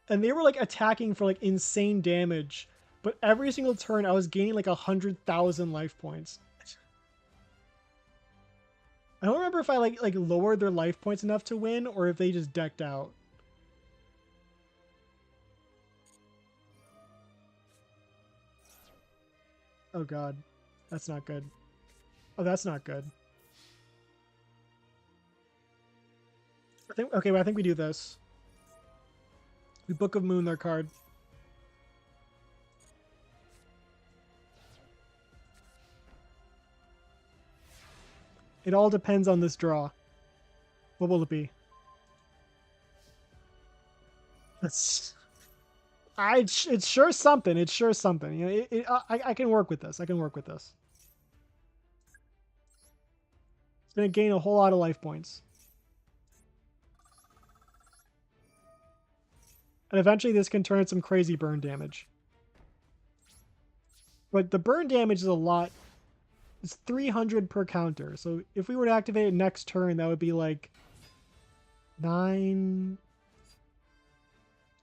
and they were like attacking for like insane damage, but every single turn I was gaining like 100,000 life points. I don't remember if I like lowered their life points enough to win or if they just decked out. Oh god. That's not good. Oh, that's not good. I think okay, well, I think we do this. We Book of Moon their card. It all depends on this draw. What will it be? It's sure something. It's sure something. You know, I can work with this. I can work with this. It's gonna gain a whole lot of life points. And eventually this can turn into some crazy burn damage. But the burn damage is a lot. It's 300 per counter. So if we were to activate it next turn, that would be like 9...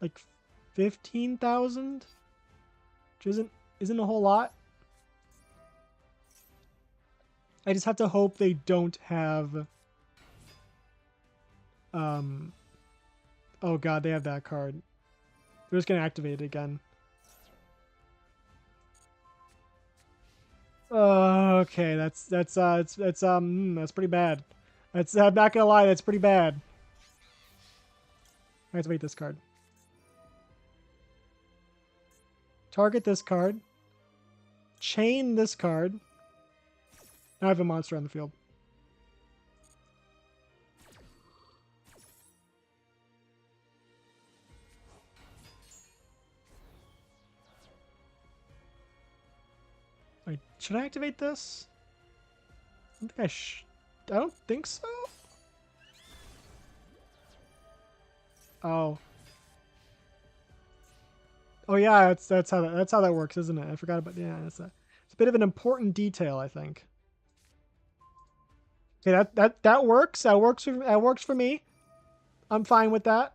like 15,000? Which isn't a whole lot. I just have to hope they don't have... Oh god, they have that card. They're just gonna activate it again. Okay, that's pretty bad. I'm not gonna lie, that's pretty bad. Activate this card. Target this card. Chain this card. Now I have a monster on the field. Wait, should I activate this? I don't think so. Oh. Oh yeah, that's how that works, isn't it? I forgot about it's a bit of an important detail, I think. Okay, that works. That works for me. I'm fine with that.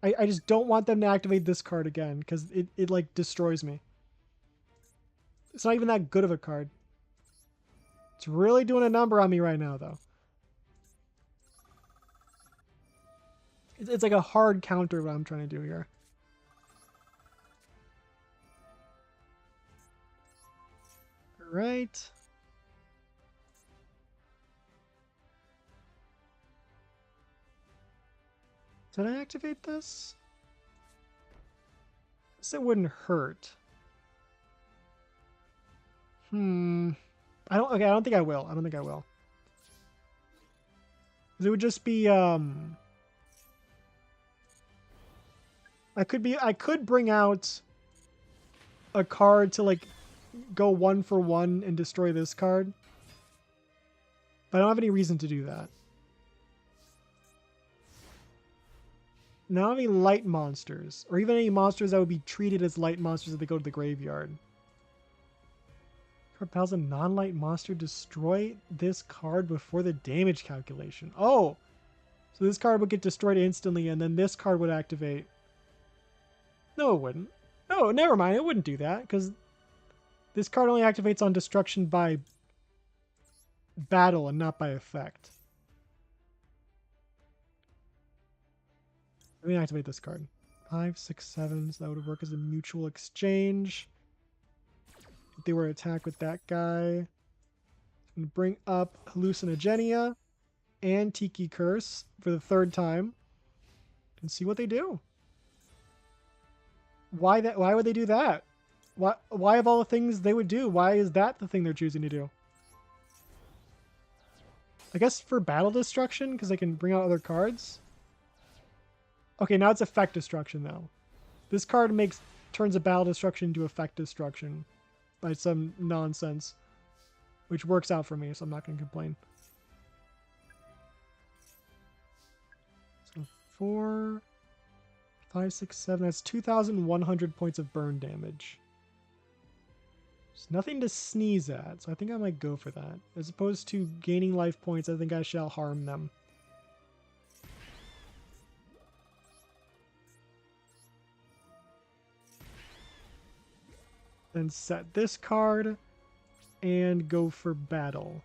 I just don't want them to activate this card again because it like destroys me. It's not even that good of a card. It's really doing a number on me right now, though. It's like a hard counter what I'm trying to do here. All right. Did I activate this? Guess it wouldn't hurt. Okay, I don't think I will. I don't think I will. 'Cause it would just be I could bring out a card to like go 1 for 1 and destroy this card. But I don't have any reason to do that. Not any light monsters, or even any monsters that would be treated as light monsters if they go to the graveyard. Propels a non-light monster, destroy this card before the damage calculation. Oh! So this card would get destroyed instantly, and then this card would activate. No, it wouldn't. No, never mind. It wouldn't do that, because this card only activates on destruction by battle and not by effect. Let me activate this card. 5, 6, 7. So that would work as a mutual exchange. If they were to attack with that guy. I'm going to bring up Hallucinogenia and Tiki Curse for the 3rd time and see what they do. Why would they do that? Why of all the things they would do, why is that the thing they're choosing to do? I guess for battle destruction, because they can bring out other cards. Okay, now it's effect destruction though. This card turns a battle destruction into effect destruction by some nonsense, which works out for me, so I'm not going to complain. So 4, 5, 6, 7. That's 2,100 points of burn damage. There's nothing to sneeze at, so I think I might go for that. As opposed to gaining life points, I think I shall harm them. Then set this card and go for battle.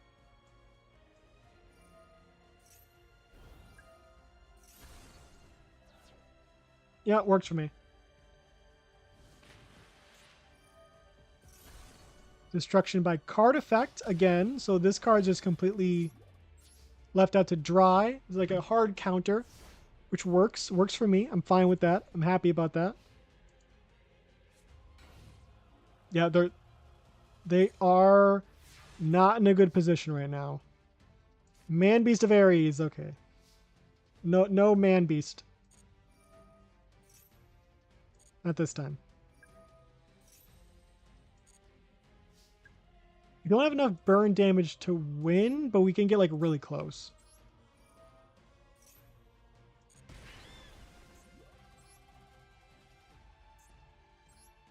Yeah, it works for me. Destruction by card effect again. So this card's just completely left out to dry. It's like a hard counter, which works. Works for me. I'm fine with that. I'm happy about that. Yeah, they are not in a good position right now. Man Beast of Ares. Okay. No Man Beast. Not this time. We don't have enough burn damage to win, but we can get like really close.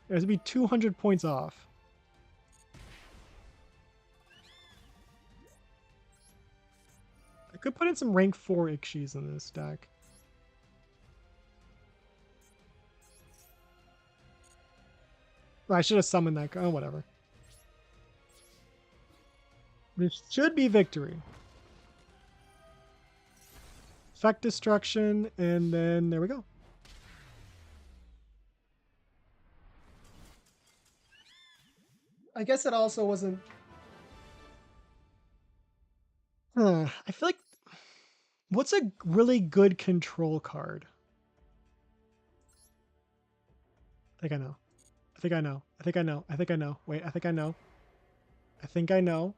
It has to be 200 points off. I could put in some rank 4 Ikshis in this deck. I should have summoned that. Oh, whatever. This should be victory. Effect destruction, and then there we go. I guess it also wasn't... I feel like... What's a really good control card? I think I know. I think I know. I think I know. I think I know. Wait, I think I know. I think I know.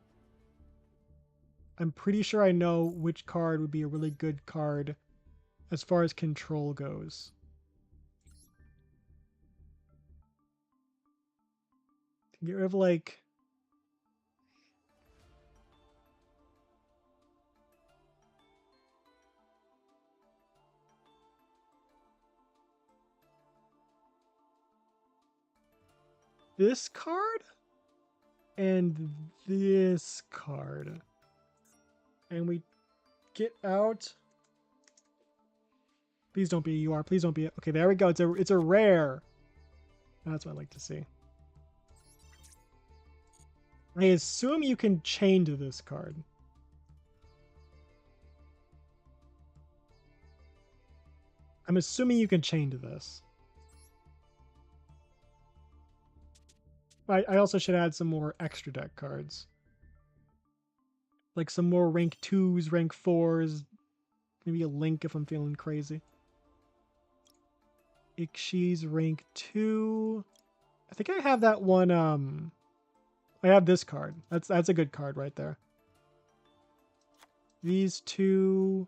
I'm pretty sure I know which card would be a really good card as far as control goes. Get rid of like... this card and this card. And we get out... Please don't be a UR. Please don't be a... Okay, there we go. It's a rare. That's what I like to see. I assume you can chain to this card. I'm assuming you can chain to this. I also should add some more extra deck cards. Like some more rank 2s, rank 4s. Maybe a Link if I'm feeling crazy. Ikshi's rank 2. I think I have that one, I have this card. That's a good card right there. These two.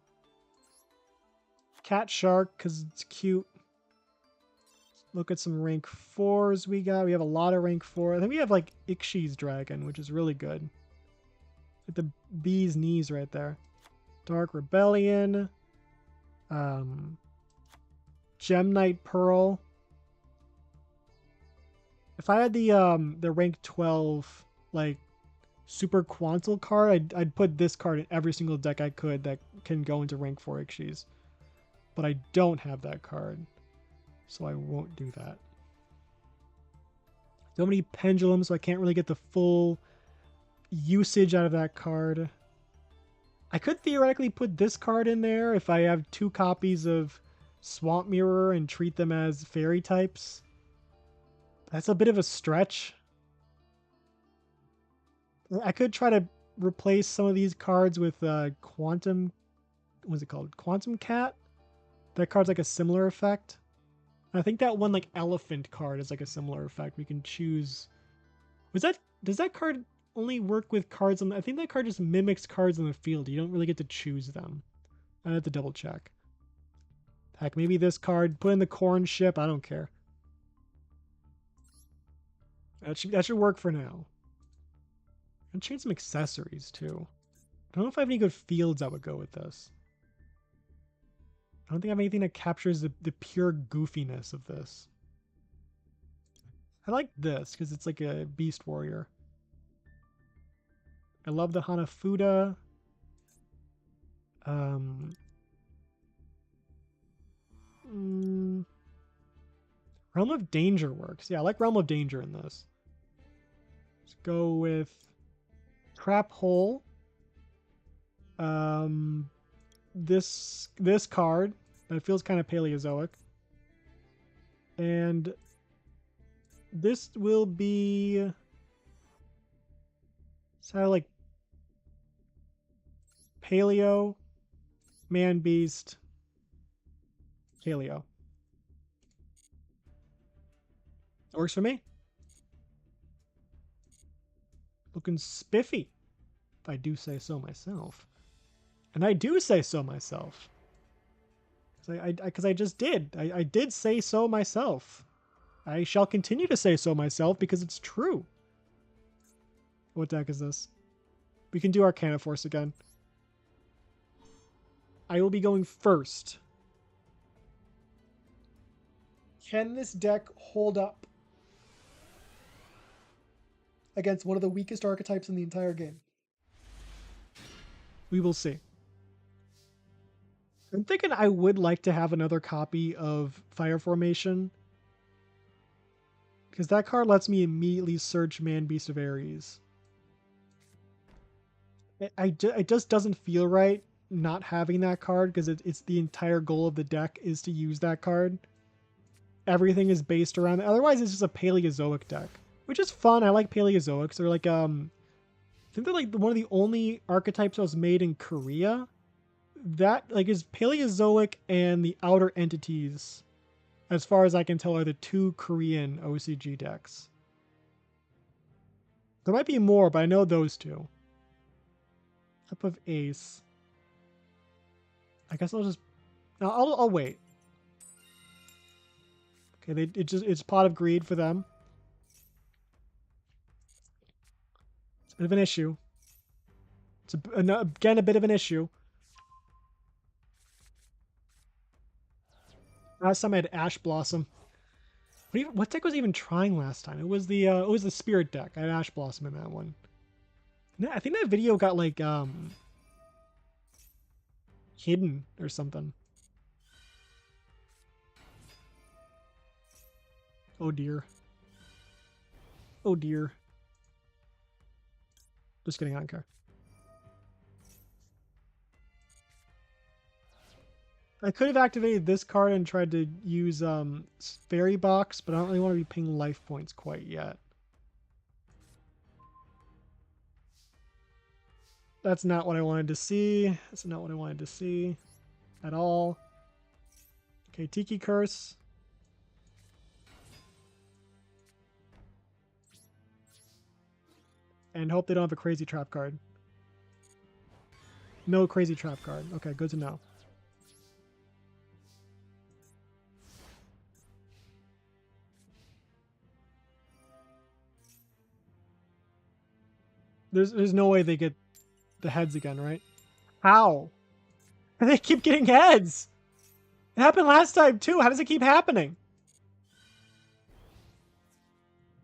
Cat Shark, because it's cute. Look at some rank 4s we got. We have a lot of rank 4. I think we have like Ikshi's Dragon, which is really good. With the bee's knees right there. Dark Rebellion. Gem Knight Pearl. If I had the rank 12 like Super Quantal card, I'd put this card in every single deck I could that can go into rank 4 Ikshi's. But I don't have that card, so I won't do that. So many pendulums, so I can't really get the full usage out of that card. I could theoretically put this card in there if I have 2 copies of Swamp Mirror and treat them as fairy types. That's a bit of a stretch. I could try to replace some of these cards with Quantum... What's it called? Quantum Cat? That card's like a similar effect. I think that one like elephant card is like a similar effect. We can choose. Does that card only work with cards on? I think that card just mimics cards on the field. You don't really get to choose them. I have to double check. Heck, maybe this card. Put in the corn ship. I don't care. That should work for now. I'm gonna change some accessories too. I don't know if I have any good fields that would go with this. I don't think I have anything that captures the pure goofiness of this. I like this because it's like a beast warrior. I love the Hanafuda. Realm of Danger works. Yeah, I like Realm of Danger in this. Let's go with Trap Hole. This card that feels kind of Paleozoic. And this will be so like Paleo, Man Beast, Paleo. That works for me. Looking spiffy, if I do say so myself. And I do say so myself. Because I just did. I did say so myself. I shall continue to say so myself because it's true. What deck is this? We can do Arcana Force again. I will be going first. Can this deck hold up against one of the weakest archetypes in the entire game? We will see. I'm thinking I would like to have another copy of Fire Formation, because that card lets me immediately search Man Beast of Ares. It just doesn't feel right not having that card, because it's the entire goal of the deck is to use that card. Everything is based around it. Otherwise, it's just a Paleozoic deck, which is fun. I like Paleozoics. They're like I think they're like one of the only archetypes that was made in Korea that like is Paleozoic, and the Outer Entities, as far as I can tell, are the 2 Korean OCG decks. There might be more, but I know those 2. Cup of Ace. I guess I'll just... I'll wait. Okay, it's Pot of Greed for them. It's a bit of an issue. It's again a bit of an issue. Last time I had Ash Blossom. What deck was I even trying last time? It was the Spirit deck. I had Ash Blossom in that one. I think that video got like hidden or something. Oh dear. Oh dear. Just kidding, I don't care. I could have activated this card and tried to use Fairy Box, but I don't really want to be paying life points quite yet. That's not what I wanted to see. That's not what I wanted to see at all. Okay, Tiki Curse. And hope they don't have a crazy trap card. No crazy trap card. Okay, good to know. There's no way they get the heads again, right? How? They keep getting heads. It happened last time too. How does it keep happening?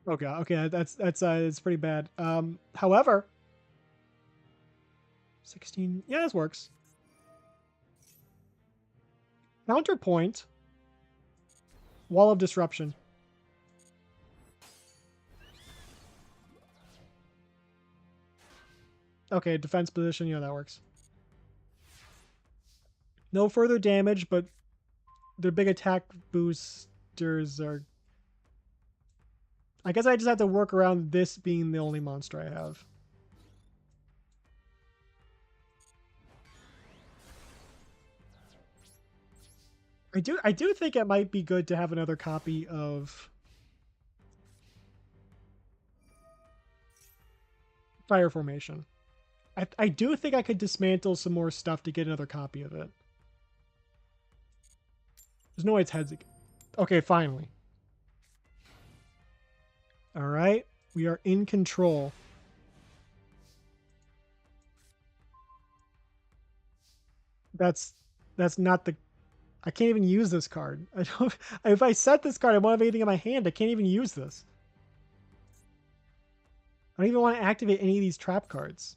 Okay, okay, that's it's pretty bad. However, 16. Yeah, this works. Counterpoint. Wall of Disruption. Okay, defense position. Yeah, that works. No further damage, but their big attack boosters are... I guess I just have to work around this being the only monster I have. I do think it might be good to have another copy of Fire Formation. I do think I could dismantle some more stuff to get another copy of it. There's no way it's heads again. Okay, finally. All right, we are in control. That's not the... I can't even use this card. I don't... If I set this card, I won't have anything in my hand. I can't even use this. I don't even want to activate any of these trap cards.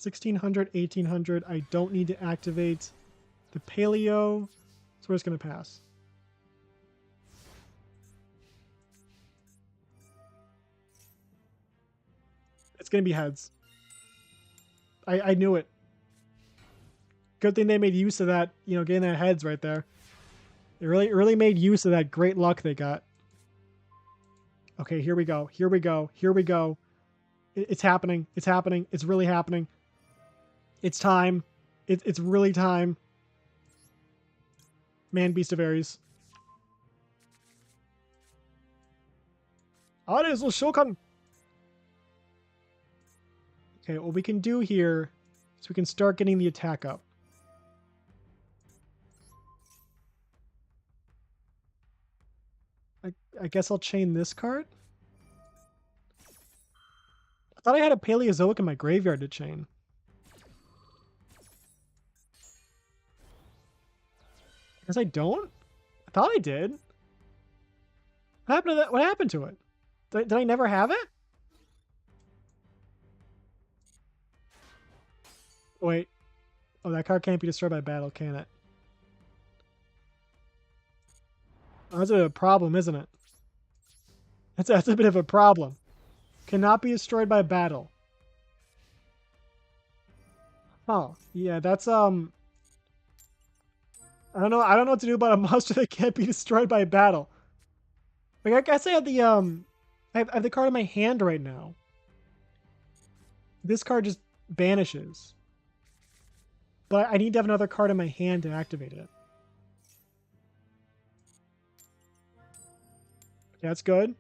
1600, 1800. I don't need to activate the Paleo. So we're just going to pass. It's going to be heads. I knew it. Good thing they made use of that, you know, getting that heads right there. They really made use of that great luck they got. Okay, here we go. Here we go. Here we go. It's happening. It's happening. It's really happening. It's time. It's really time. Man, Beast of Ares. Ares will Shokan. Okay, what we can do here is we can start getting the attack up. I guess I'll chain this card. I thought I had a Paleozoic in my graveyard to chain. I guess I don't? I thought I did. What happened to that? What happened to it? Did I never have it? Wait. Oh, that card can't be destroyed by battle, can it? Oh, that's a problem, isn't it? That's a bit of a problem. Cannot be destroyed by battle. Oh, yeah, that's I don't know what to do about a monster that can't be destroyed by battle. Like, I guess I have the I have the card in my hand right now. This card just banishes. But I need to have another card in my hand to activate it. Okay, that's good.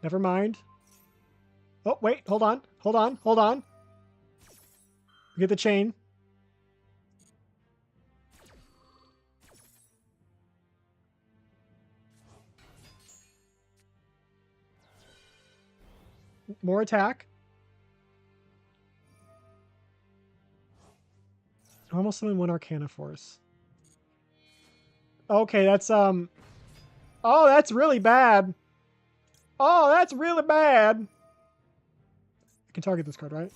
Never mind. Oh, wait, hold on. Hold on, hold on. Get the chain. More attack. Normal summon 1 Arcana Force. Okay, that's oh, that's really bad. Oh, that's really bad. I can target this card, right?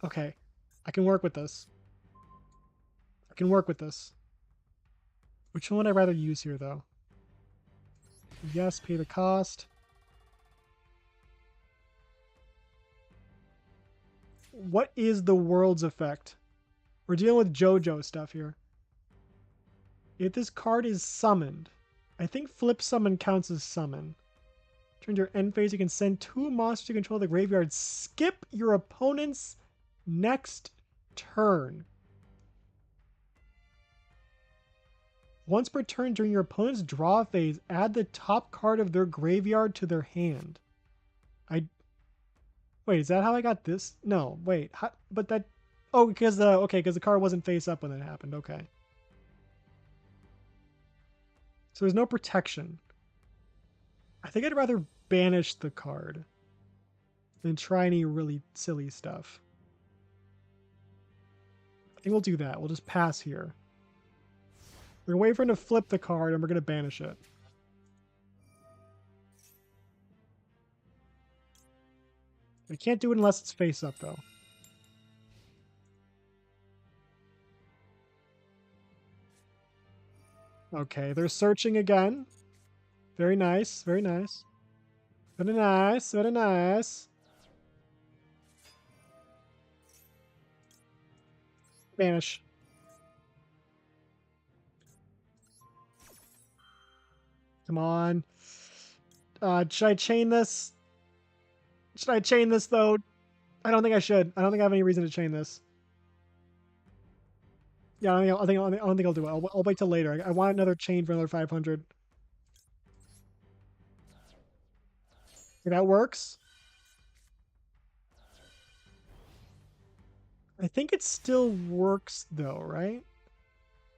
Okay. I can work with this. I can work with this. Which one would I rather use here, though? Yes, pay the cost. What is the world's effect? We're dealing with JoJo stuff here. If this card is summoned, I think flip summon counts as summon. Turn your end phase, you can send 2 monsters you control the graveyard. Skip your opponent's next turn. Once per turn during your opponent's draw phase, add the top card of their graveyard to their hand. Wait, is that how I got this? No, wait. But that... Oh, because the card wasn't face up when that happened. Okay. So there's no protection. I think I'd rather banish the card than try any really silly stuff. I think we'll do that. We'll just pass here. We're going to wait for him to flip the card, and we're going to banish it. I can't do it unless it's face up, though. Okay, they're searching again. Very nice, very nice. Very nice, very nice. Banish. Come on. Should I chain this? Should I chain this, though? I don't think I should. I don't think I have any reason to chain this. Yeah, I don't think I'll do it. I'll wait till later. I want another chain for another 500. Okay, that works. I think it still works, though, right?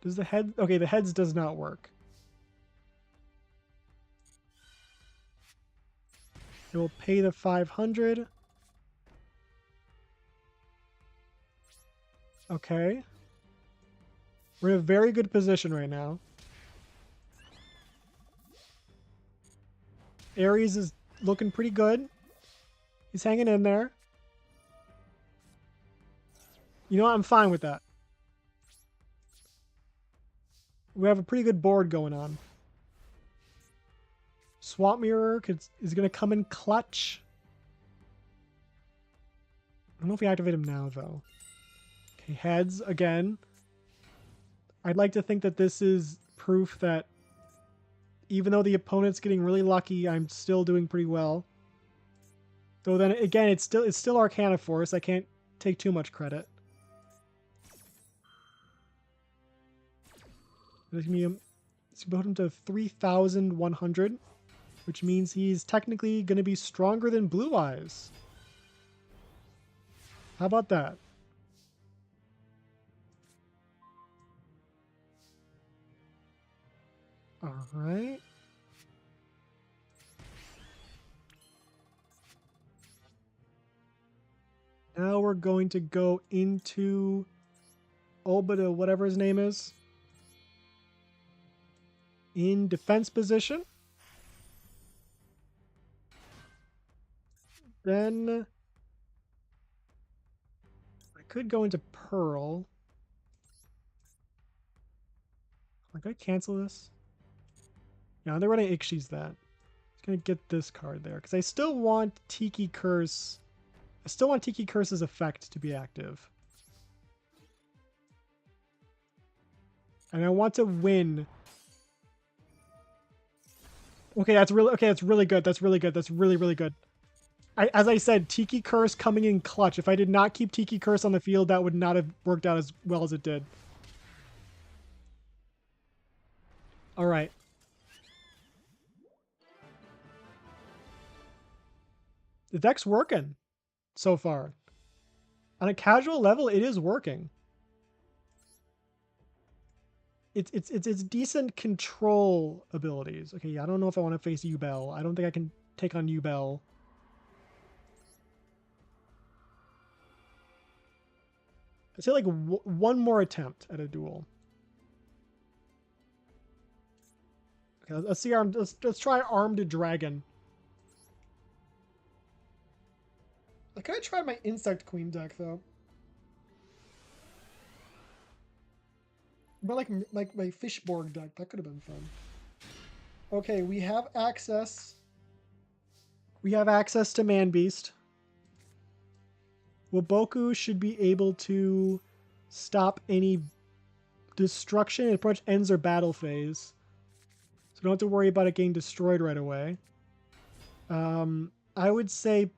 Does the head... Okay, the heads does not work. It will pay the 500. Okay. We're in a very good position right now. Ares is looking pretty good. He's hanging in there. You know what? I'm fine with that. We have a pretty good board going on. Swamp Mirror is going to come in clutch. I don't know if we activate him now, though. Okay, heads again. I'd like to think that this is proof that even though the opponent's getting really lucky, I'm still doing pretty well. Though then again, it's still Arcana Force. I can't take too much credit. It's going to put him to 3,100, which means he's technically going to be stronger than Blue Eyes. How about that? All right. Now we're going to go into Obada, whatever his name is, in defense position. Then I could go into Pearl. Like, I cancel this? Yeah, they're running Ikshi's that. Just gonna get this card there. Because I still want Tiki Curse. I still want Tiki Curse's effect to be active. And I want to win. Okay, that's really good. That's really good. That's really, really good. As I said, Tiki Curse coming in clutch. If I did not keep Tiki Curse on the field, that would not have worked out as well as it did. All right. The deck's working so far. On a casual level, it is working. It's decent control abilities. Okay, I don't know if I want to face Yubel. I don't think I can take on Yubel. I'd say like one more attempt at a duel. Okay, let's see. Let's try Armed Dragon. I could have tried my Insect Queen deck though. But like my Fishborg deck, that could have been fun. Okay, we have access. We have access to Man Beast. Waboku should be able to stop any destruction. It pretty much ends their battle phase. So we don't have to worry about it getting destroyed right away. I would say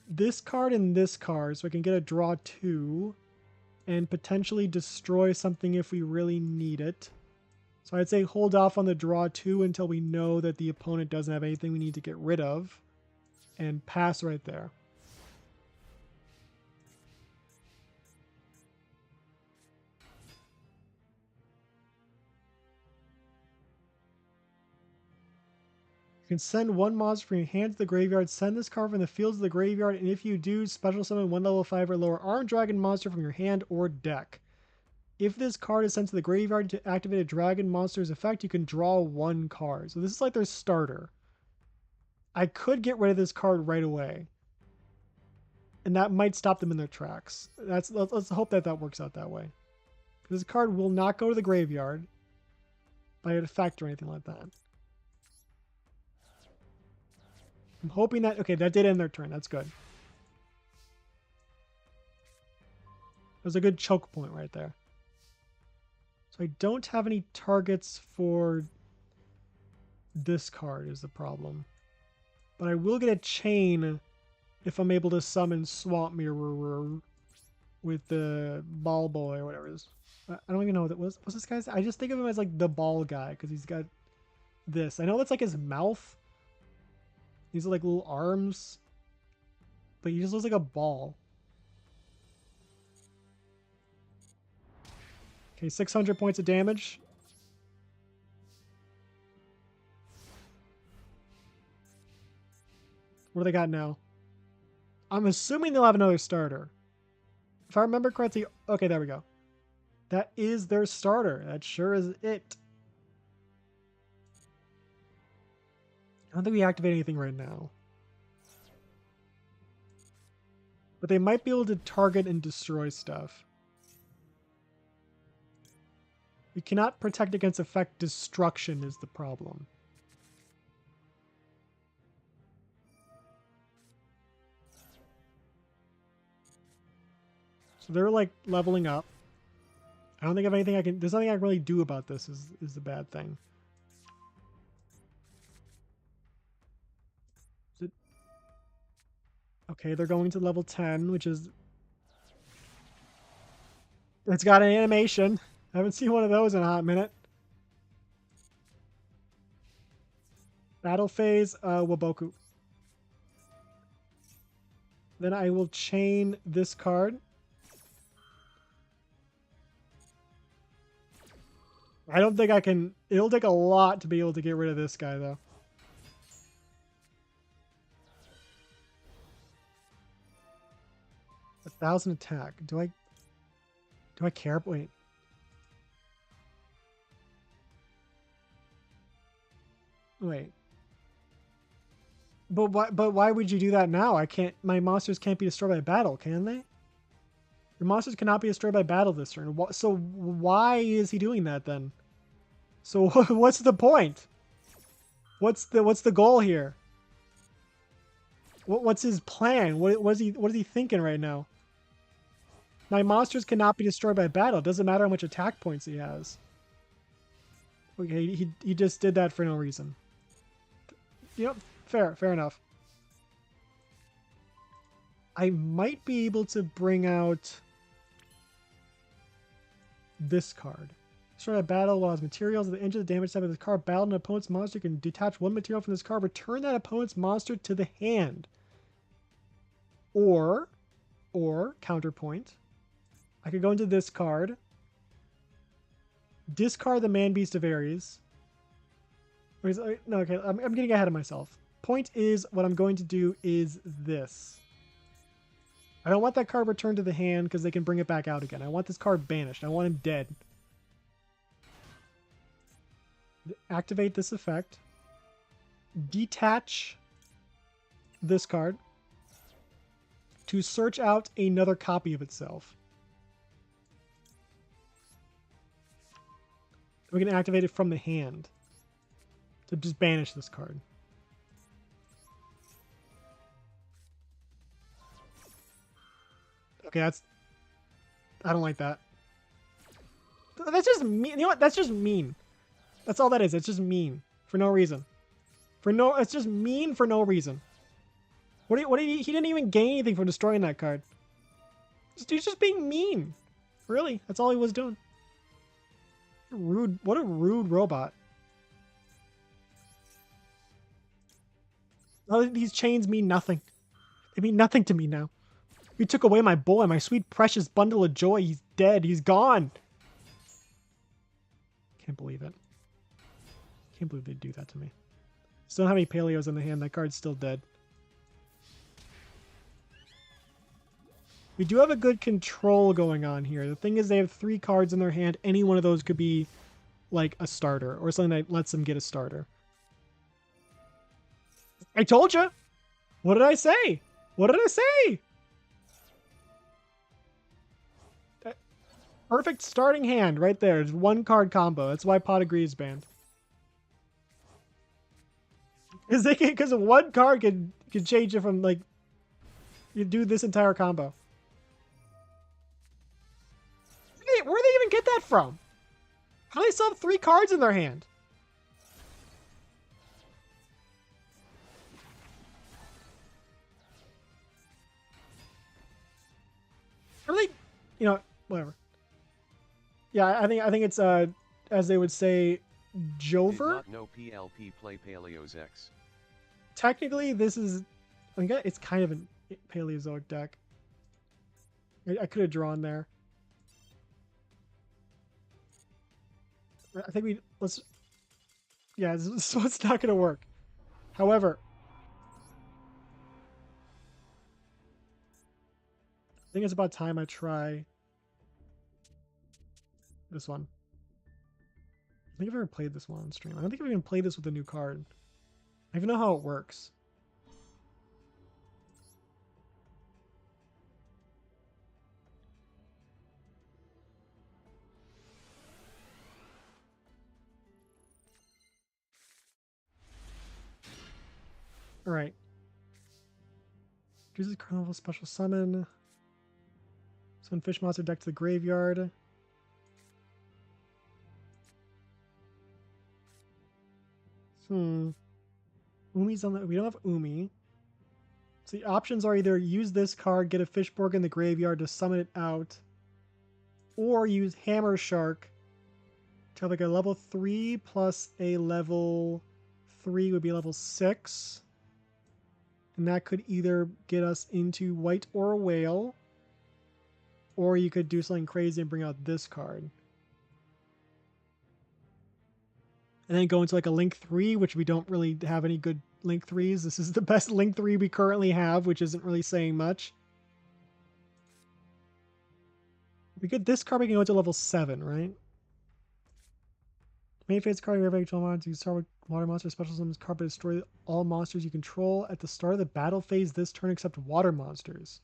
this card and this card, so I can get a draw 2 and potentially destroy something if we really need it. So I'd say hold off on the draw 2 until we know that the opponent doesn't have anything we need to get rid of, and pass right there. You can send one monster from your hand to the graveyard, send this card from the field to the graveyard, and if you do, special summon one level 5 or lower armed dragon monster from your hand or deck. If this card is sent to the graveyard to activate a dragon monster's effect, you can draw one card. So this is like their starter. I could get rid of this card right away, and that might stop them in their tracks. Let's hope that that works out that way. This card will not go to the graveyard by an effect or anything like that. I'm hoping that... Okay, that did end their turn. That's good. That was a good choke point right there. So I don't have any targets for this card is the problem. But I will get a chain if I'm able to summon Swamp Mirror with the Ball Boy or whatever it is. I don't even know what it was. What's this guy's? I just think of him as like the ball guy because he's got this. I know that's like his mouth. These are like little arms. But he just looks like a ball. Okay, 600 points of damage. What do they got now? I'm assuming they'll have another starter. If I remember correctly... Okay, there we go. That is their starter. That sure is it. I don't think we activate anything right now. But they might be able to target and destroy stuff. We cannot protect against effect destruction is the problem. So they're like leveling up. I don't think I have anything I can... There's nothing I can really do about this is the bad thing. Okay, they're going to level 10, which is... It's got an animation. I haven't seen one of those in a hot minute. Battle phase, Waboku. Then I will chain this card. I don't think I can... It'll take a lot to be able to get rid of this guy, though. A 1,000 attack. Do I care? Wait. Wait. But why would you do that now? I can't... My monsters can't be destroyed by battle, can they? Your monsters cannot be destroyed by battle this turn. So why is he doing that then? So what's the point? What's the goal here? What's his plan? What is he thinking right now? My monsters cannot be destroyed by battle. It doesn't matter how much attack points he has. Okay, he just did that for no reason. Yep, fair enough. I might be able to bring out this card. Start a battle while his materials at the end of the damage type of this card battle an opponent's monster. You can detach one material from this card. Return that opponent's monster to the hand. Or counterpoint. I could go into this card. Discard the Man Beast of Ares. No, okay, I'm getting ahead of myself. Point is, what I'm going to do is this. I don't want that card returned to the hand because they can bring it back out again. I want this card banished. I want him dead. Activate this effect. Detach this card to search out another copy of itself. We can activate it from the hand to just banish this card. Okay, I don't like that. That's just mean. You know what? That's just mean. That's all that is. It's just mean for no reason. It's just mean for no reason. He didn't even gain anything from destroying that card. He's just being mean. Really, that's all he was doing. Rude. What a rude robot. Oh, these chains mean nothing. They mean nothing to me now. You took away my boy, my sweet precious bundle of joy. He's dead. He's gone. Can't believe it. Can't believe they'd do that to me. Still don't have any Paleos in the hand. That card's still dead. We do have a good control going on here. The thing is they have 3 cards in their hand. Any one of those could be like a starter or something that lets them get a starter. I told you. What did I say? What did I say? Perfect starting hand right there. It's 1 card combo. That's why Pot of Greed is banned. Because 1 card can change it from like you do this entire combo. Where they even get that from? How do they still have 3 cards in their hand? Really, you know, whatever. Yeah, I think it's as they would say, Jover. Did not know PLP play Paleos X. Technically, this is, I think it's kind of a Paleozoic deck. I could have drawn there. I think yeah, so it's not going to work. However, I think it's about time I try this one. I think I've ever played this one on stream. I don't think I've even played this with a new card. I even know how it works. All right. Uses Carnival Special Summon. Summon Fish Monster deck to the graveyard. Umi's on the... We don't have Umi. So the options are either use this card, get a Fishborg in the graveyard to summon it out, or use Hammer Shark to have like a level 3 plus a level 3 would be level 6. And that could either get us into White or a Whale, or you could do something crazy and bring out this card. And then go into like a Link 3, which we don't really have any good Link 3s. This is the best Link 3 we currently have, which isn't really saying much. If we get this card, we can go to level 7, right? Main phase card, you control monsters. You start with water monster special summons card, but destroy all monsters you control at the start of the battle phase this turn except water monsters.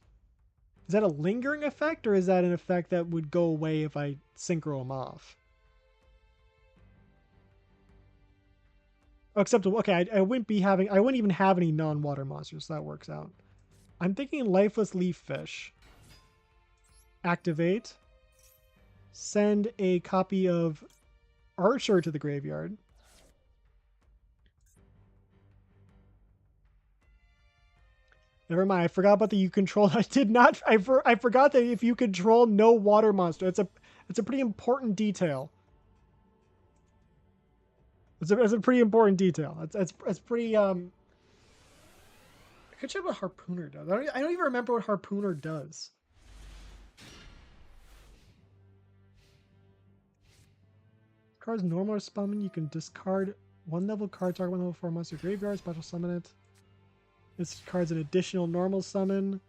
Is that a lingering effect, or is that an effect that would go away if I synchro them off? Oh, except, okay, I wouldn't even have any non-water monsters, so that works out. I'm thinking Lifeless Leaf Fish. Activate. Send a copy of Archer to the graveyard. Never mind. I forgot about the you control. I did not. I forgot that if you control no water monster, it's a pretty important detail. It's a pretty important detail. It's pretty. I could check what Harpooner does. I don't even remember what Harpooner does. Card's normal or summon. You can discard 1 level card, target 1 level 4 monster graveyard, special summon it. This card's an additional normal summon.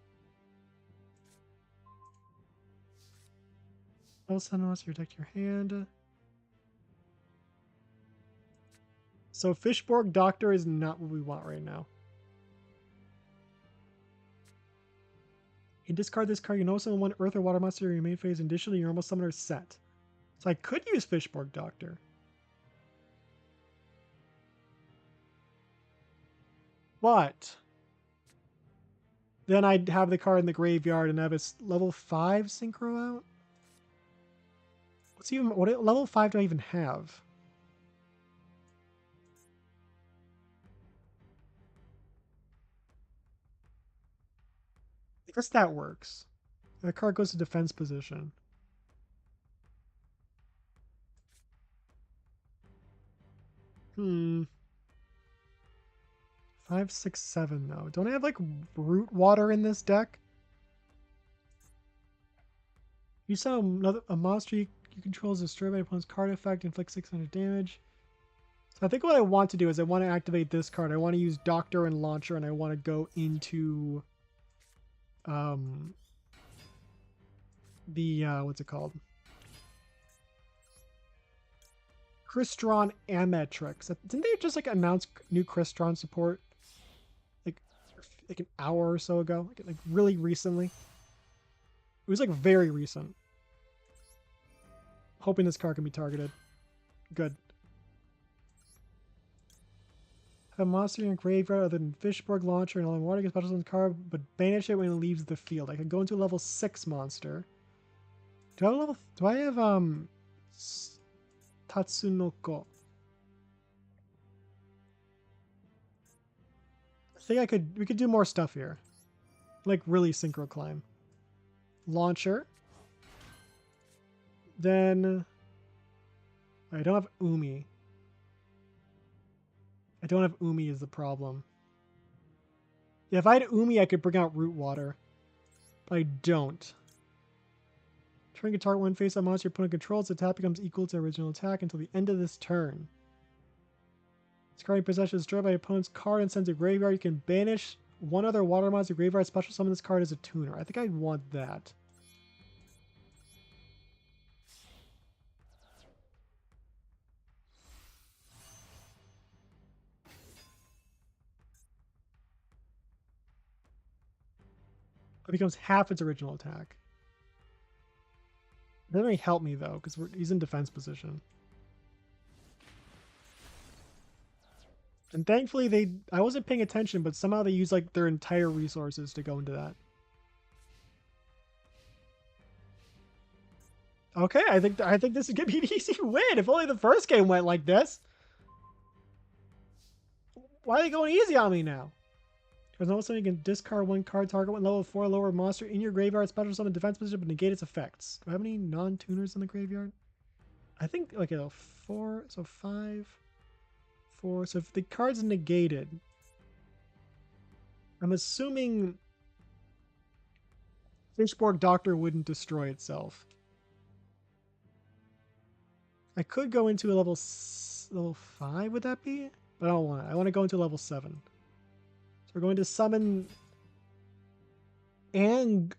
Level summon monster, protect your hand. So Fishborg Doctor is not what we want right now. You can discard this card. You know summon 1 Earth or Water monster in your main phase, and additionally your normal summoner is set. So I could use Fishborg Doctor. But then I'd have the card in the graveyard and have a level 5 synchro out. What level 5 do I even have? I guess that works. The card goes to defense position. Hmm. 5, 6, 7 though. Don't I have like root water in this deck? You saw a monster you control is destroyed by your opponent's card effect, inflict 600 damage. So I think what I want to do is I want to activate this card. I want to use Doctor and Launcher, and I want to go into the what's it called? Crystron Ametrix. Didn't they just like announce new Crystron support like like an hour or so ago? Like really recently. It was like very recent. Hoping this card can be targeted. Good. Have a monster in your graveyard other than Fishborg Launcher and all water gets special on the card, but banish it when it leaves the field. I can go into a level 6 monster. Do I have Tatsunoko? I think we could do more stuff here. Like really synchro climb. Launcher. Then I don't have Umi. I don't have Umi is the problem. Yeah, if I had Umi, I could bring out Root Water. But I don't. Turn target one face up monster your opponent controls. The attack becomes equal to original attack until the end of this turn. This card in possession is destroyed by your opponent's card and sends a graveyard. You can banish one other water monster graveyard. Special summon this card as a tuner. I think I want that. It becomes half its original attack. It doesn't really help me though, because he's in defense position. And thankfully I wasn't paying attention, but somehow they use like their entire resources to go into that. Okay, I think this is gonna be an easy win. If only the first game went like this. Why are they going easy on me now? There's also you can discard one card, target one level 4 lower monster in your graveyard, special summon defense position, but negate its effects. Do I have any non-tuners in the graveyard? I think like a 4, so 5, 4. So if the card's negated, I'm assuming Fishborg Doctor wouldn't destroy itself. I could go into a level 5, would that be? But I don't want it. I want to go into level 7. We're going to summon Angreacum?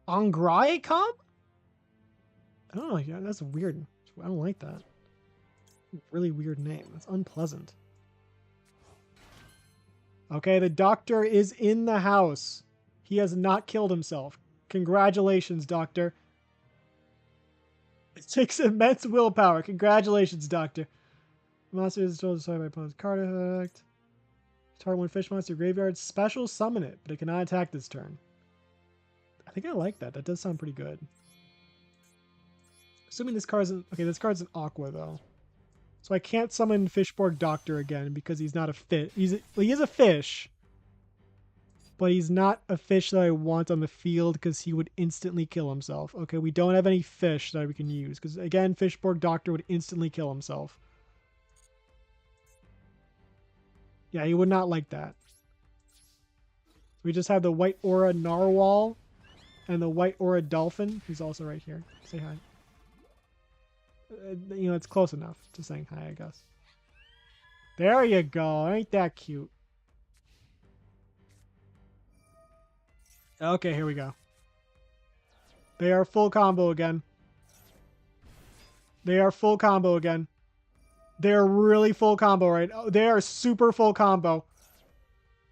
Angraecum? I don't know. Yeah, that's weird. I don't like that. Really weird name. That's unpleasant. Okay, the doctor is in the house. He has not killed himself. Congratulations, doctor. It takes immense willpower. Congratulations, doctor. Monster is destroyed by opponent's card effect. Target one fish monster graveyard. Special summon it, but it cannot attack this turn. I think I like that. That does sound pretty good. Assuming this card isn't... Okay, this card's an Aqua, though. So I can't summon Fishborg Doctor again because he's not a fish. He is a fish. But he's not a fish that I want on the field because he would instantly kill himself. Okay, we don't have any fish that we can use because, again, Fishborg Doctor would instantly kill himself. Yeah, he would not like that. We just have the White Aura Narwhal and the White Aura Dolphin, who's also right here. Say hi. You know, it's close enough to saying hi, I guess. There you go. Ain't that cute? Okay, here we go. They are full combo again. They are full combo again. They're really full combo right now. They are super full combo.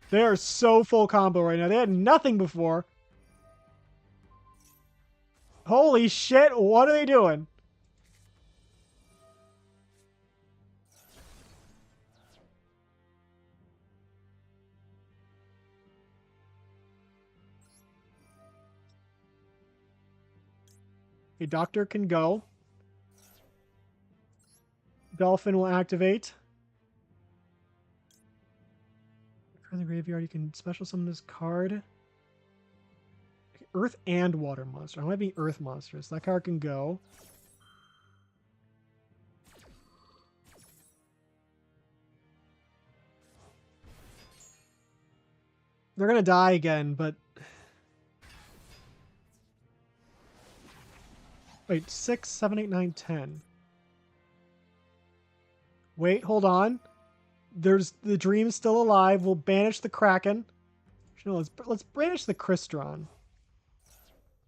They are so full combo right now. They had nothing before. Holy shit, what are they doing? A doctor can go. Dolphin will activate. From the graveyard, you can special summon this card. Earth and water monster. I want to be earth monsters. So that card can go. They're going to die again, but... Wait, 6, 7, 8, 9, 10. Wait, hold on. There's the dream's still alive. We'll banish the Kraken. No, let's banish the Crystron.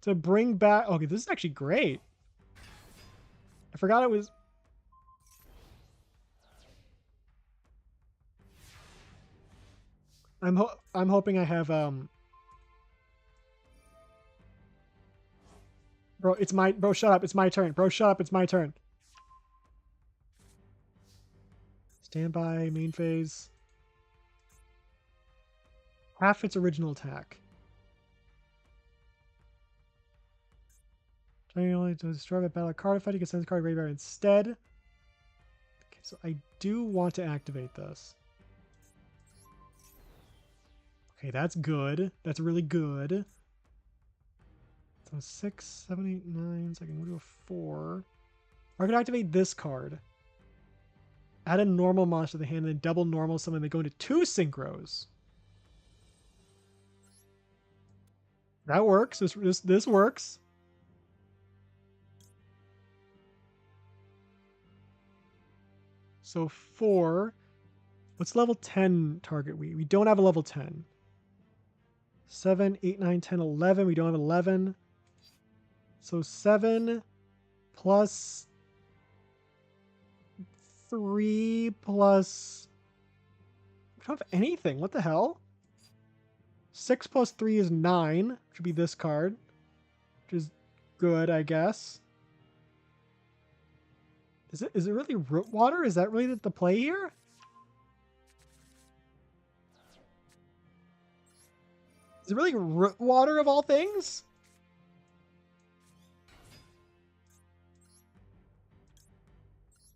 To bring back... Okay, this is actually great. I forgot it was... I'm hoping I have... Bro, it's my... Bro, shut up. It's my turn. Bro, shut up. It's my turn. Standby, main phase. Half its original attack. Trying only to destroy a battle card effect, you can send this card to graveyard instead. Okay, so I do want to activate this. Okay, that's good. That's really good. So 6, 7, 8, 9. So I can go to a 4. Or I could activate this card. Add a normal monster to the hand and then double normal summon. They go into 2 synchros. That works. This works. So 4. What's level 10 target we? We don't have a level 10. 7, 8, 9, 10, 11. We don't have 11. So 7 plus 3 plus... We don't have anything. What the hell? 6 plus 3 is 9. Which would be this card. Which is good, I guess. Is it really root water? Is that really the play here? Is it really root water of all things?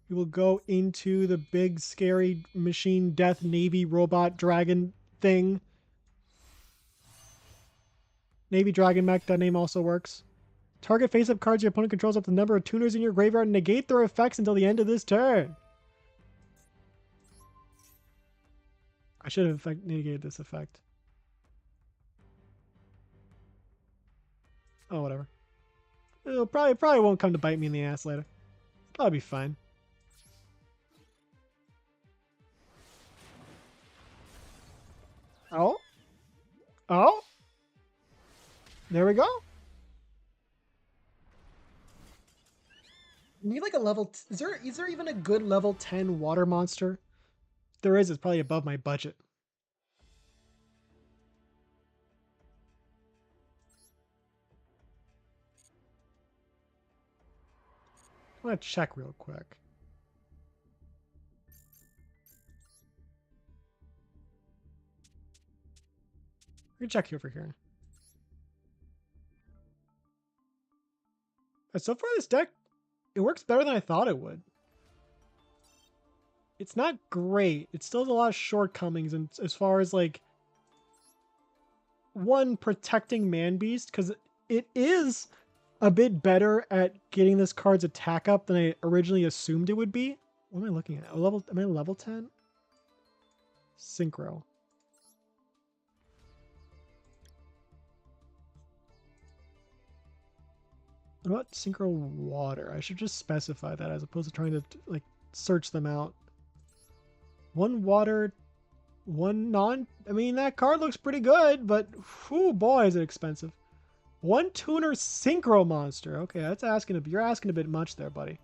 We will go into the big scary machine death navy robot dragon thing. Navy dragon mech, that name also works. Target face-up cards your opponent controls up to the number of tuners in your graveyard and negate their effects until the end of this turn. I should have negated this effect. Oh, whatever. It'll probably won't come to bite me in the ass later. Probably be fine. Oh. Oh. There we go. Need like a level... Is there even a good level 10 water monster? If there is, it's probably above my budget. I want to check real quick. We can check over here. So far, this deck, it works better than I thought it would. It's not great. It still has a lot of shortcomings, and as far as like one protecting Man Beast, because it is a bit better at getting this card's attack up than I originally assumed it would be. What am I looking at? Am I level 10? Synchro. What about Synchro Water? I should just specify that as opposed to trying to like search them out. 1 water, 1 non... I mean, that card looks pretty good, but whew, boy, is it expensive. 1 tuner Synchro Monster. Okay, that's asking you're asking a bit much there, buddy.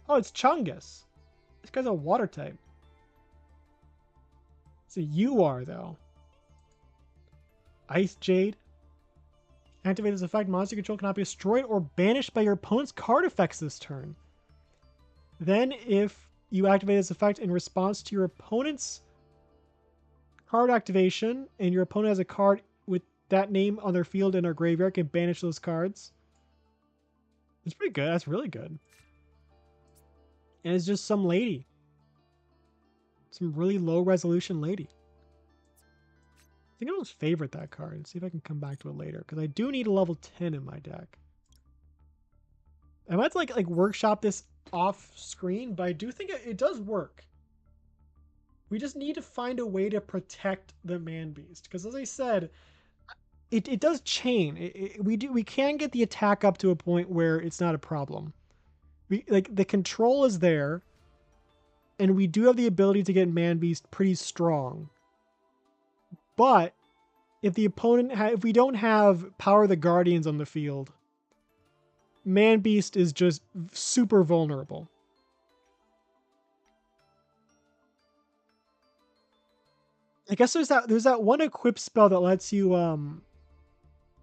Oh, it's Chungus. This guy's a water type. So you are, though. Ice Jade. Activate this effect. Monster control cannot be destroyed or banished by your opponent's card effects this turn. Then, if you activate this effect in response to your opponent's card activation, and your opponent has a card with that name on their field in our graveyard, can banish those cards. It's pretty good. That's really good. And it's just some lady. Some really low resolution lady. I think I almost favorite that card. See if I can come back to it later, because I do need a level 10 in my deck. I might like workshop this off screen, but I do think it does work. We just need to find a way to protect the man beast, because as I said, it does chain. We can get the attack up to a point where it's not a problem. We like the control is there, and we do have the ability to get man beast pretty strong. But if the opponent if we don't have Power the Guardians on the field, man beast is just super vulnerable. I guess there's that one equip spell that lets you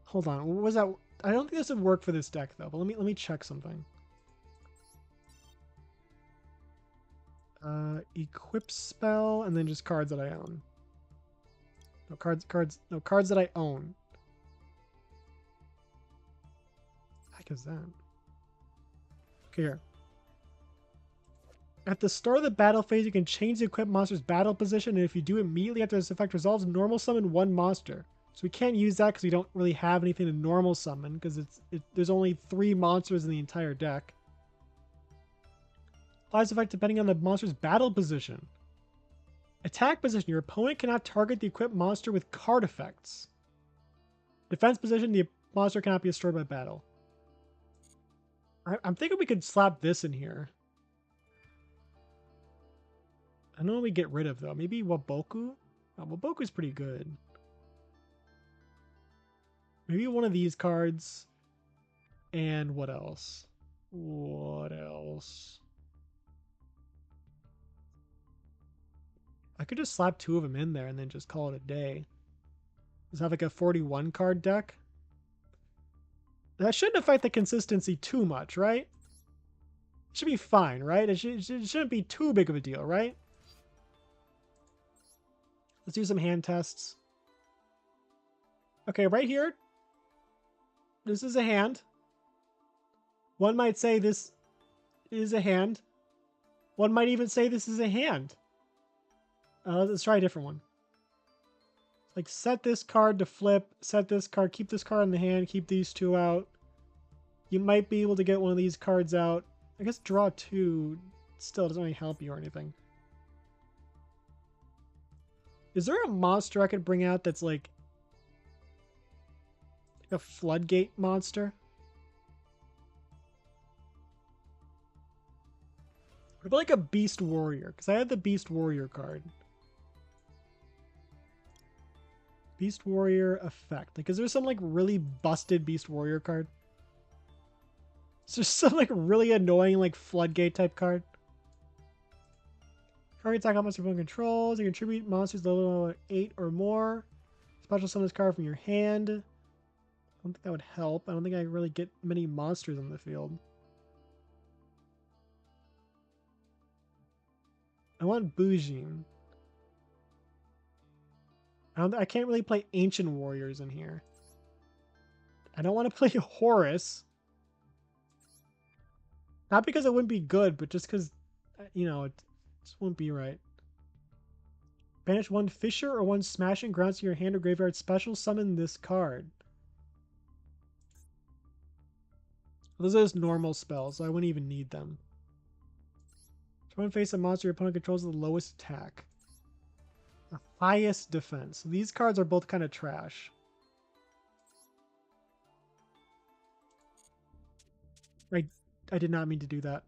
hold on, what was that? I don't think this would work for this deck though, but let me check something. Equip spell and then just cards that I own. No cards that I own. What the heck is that? Okay, here. At the start of the battle phase, you can change the equipped monster's battle position, and if you do immediately after this effect resolves, normal summon one monster. So we can't use that because we don't really have anything to normal summon, because there's only 3 monsters in the entire deck. Applies effect depending on the monster's battle position. Attack position. Your opponent cannot target the equipped monster with card effects. Defense position. The monster cannot be destroyed by battle. I'm thinking we could slap this in here. I don't know what we get rid of, though. Maybe Waboku? Oh, Waboku's pretty good. Maybe one of these cards. And what else? What else? I could just slap 2 of them in there and then just call it a day. Does it have like a 41 card deck? That shouldn't affect the consistency too much, right? It should be fine, right? It shouldn't be too big of a deal, right? Let's do some hand tests. Okay, right here. This is a hand. One might say this is a hand. One might even say this is a hand. Let's try a different one. Like set this card to flip, set this card, keep this card in the hand, keep these 2 out. You might be able to get one of these cards out. I guess draw 2 still doesn't really help you or anything. Is there a monster I could bring out that's like a floodgate monster? What about like a beast warrior? Because I had the beast warrior card. Beast warrior effect. Like, is there some like really busted beast warrior card? Is there some like really annoying like floodgate type card? Target attack monster opponent controls. You contribute monsters level 8 or more. Special summon this card from your hand. I don't think that would help. I don't think I really get many monsters on the field. I want Bujin. I can't really play Ancient Warriors in here. I don't want to play Horus. Not because it wouldn't be good, but just because, you know, it just wouldn't be right. Banish 1 Fisher or 1 Smashing Grounds to your hand or graveyard. Special summon this card. Those are just normal spells, so I wouldn't even need them. When face a monster your opponent controls the lowest attack. The highest defense. These cards are both kind of trash. I did not mean to do that.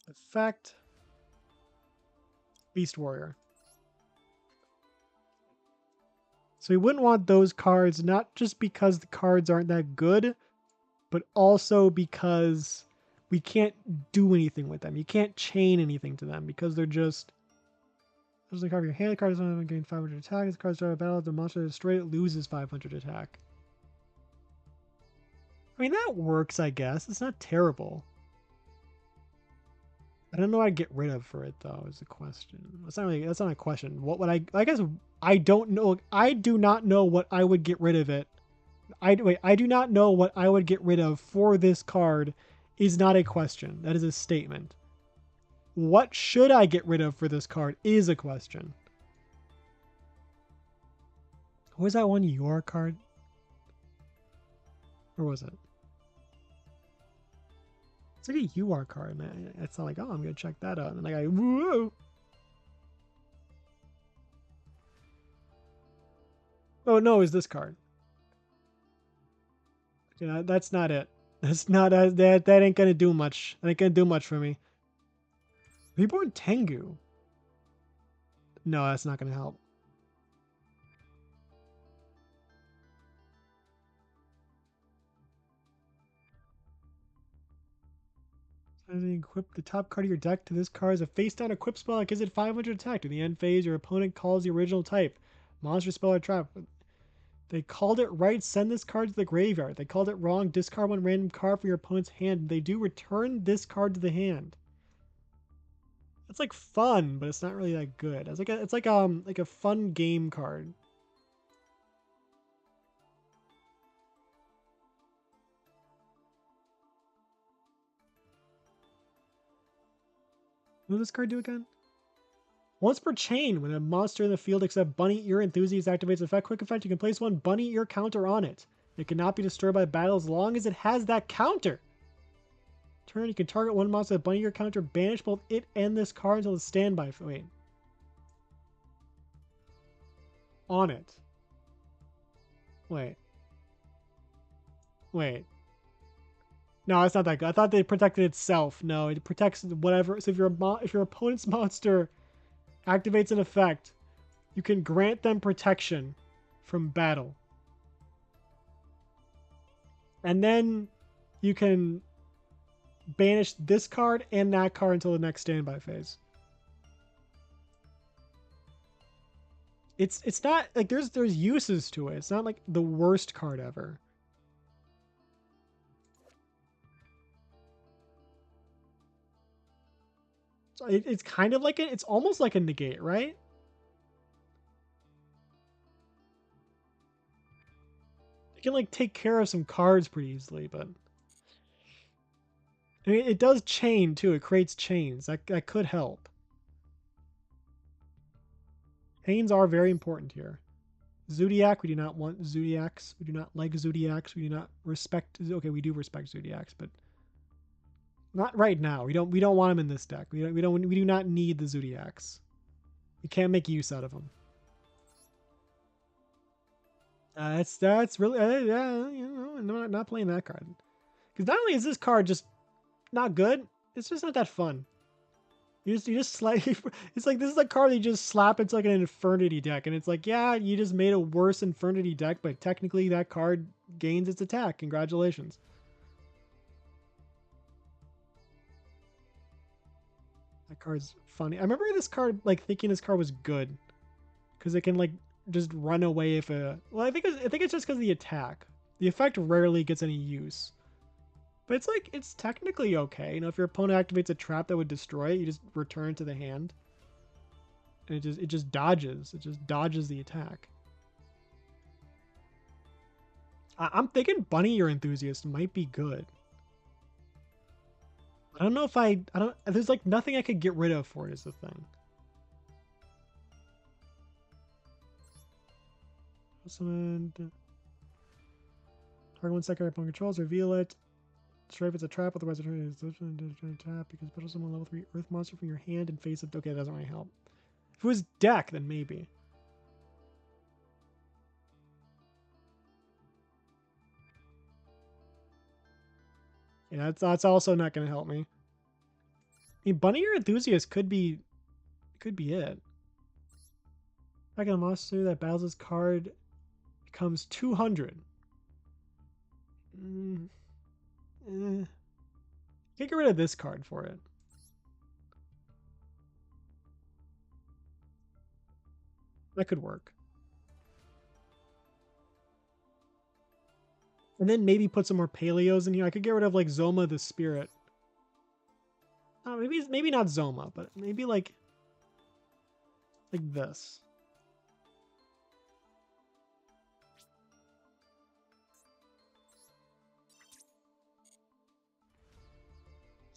Effect. Beast Warrior. So we wouldn't want those cards, not just because the cards aren't that good, but also because we can't do anything with them. You can't chain anything to them because they're just... There's the card of your hand. The card is going to gain 500 attack. If the card starts a battle, the monster is destroyed, it loses 500 attack. I mean, that works, I guess. It's not terrible. I don't know what I'd get rid of for it, though, is the question. That's not a question. What would I guess I don't know. I do not know what I would get rid of it I do not know what I would get rid of for this card is not a question. That is a statement. What should I get rid of for this card is a question. Was that one your card? Or was it? It's like a UR card, man. It's not like, oh, I'm gonna check that out. And like whoa. Oh no, is this card. Yeah, that's not it. That's not that ain't gonna do much. That ain't gonna do much for me. Reborn Tengu. No, that's not gonna help. Equip the top card of your deck to this card as a face down equip spell that gives it 500 attack. To the end phase, your opponent calls the original type. Monster, spell, or trap. They called it right, send this card to the graveyard. They called it wrong, discard one random card from your opponent's hand. They do return this card to the hand. It's like fun, but it's not really that good. It's like a fun game card. What does this card do again? Once per chain, when a monster in the field except Bunny Ear Enthusiast activates effect quick effect, you can place one Bunny Ear counter on it. It cannot be destroyed by battle as long as it has that counter. Turn, you can target one monster with Bunny Ear counter, banish both it and this card until the standby. Wait. On it. Wait. Wait. No, it's not that good. I thought they protected itself. No, it protects whatever. So if your opponent's monster activates an effect, you can grant them protection from battle. And then you can banish this card and that card until the next standby phase. It's not like there's uses to it. It's not like the worst card ever. So it's kind of like it's almost like a negate, right? It can like take care of some cards pretty easily, but I mean, it does chain too. It creates chains. That could help. Chains are very important here. Zodiac, we do not want Zodiacs. We do not like Zodiacs. We do not respect. Okay, we do respect Zodiacs, but not right now. We don't want them in this deck. We do not need the Zodiacs. We can't make use out of them. That's really yeah. You know, I'm not playing that card because not only is this card just not good, it's just not that fun. You just like it's like this is a card you just slap into like an Infernity deck, and it's like, yeah, you just made a worse Infernity deck, but technically that card gains its attack. Congratulations. That card's funny. I remember this card like thinking this card was good because it can like just run away if a well I think it's just because of the attack. The effect rarely gets any use. But it's like it's technically okay. You know, if your opponent activates a trap that would destroy it, you just return it to the hand. And it just dodges. It just dodges the attack. I'm thinking Bunny Ear Enthusiast might be good. I don't know if I don't there's like nothing I could get rid of for it is the thing. Summon target one second opponent controls, reveal it. Destroy if it's a trap, otherwise return it tap because special summon level 3 earth monster from your hand and face it. Okay, that doesn't really help. If it was deck, then maybe. Yeah, that's also not going to help me. I mean, Bunny Ear Enthusiast could be it. Back in a monster that battles this card becomes 200. Can't get rid of this card for it. That could work. And then maybe put some more Paleos in here. I could get rid of like Zoma the Spirit. Maybe not Zoma, but maybe like this.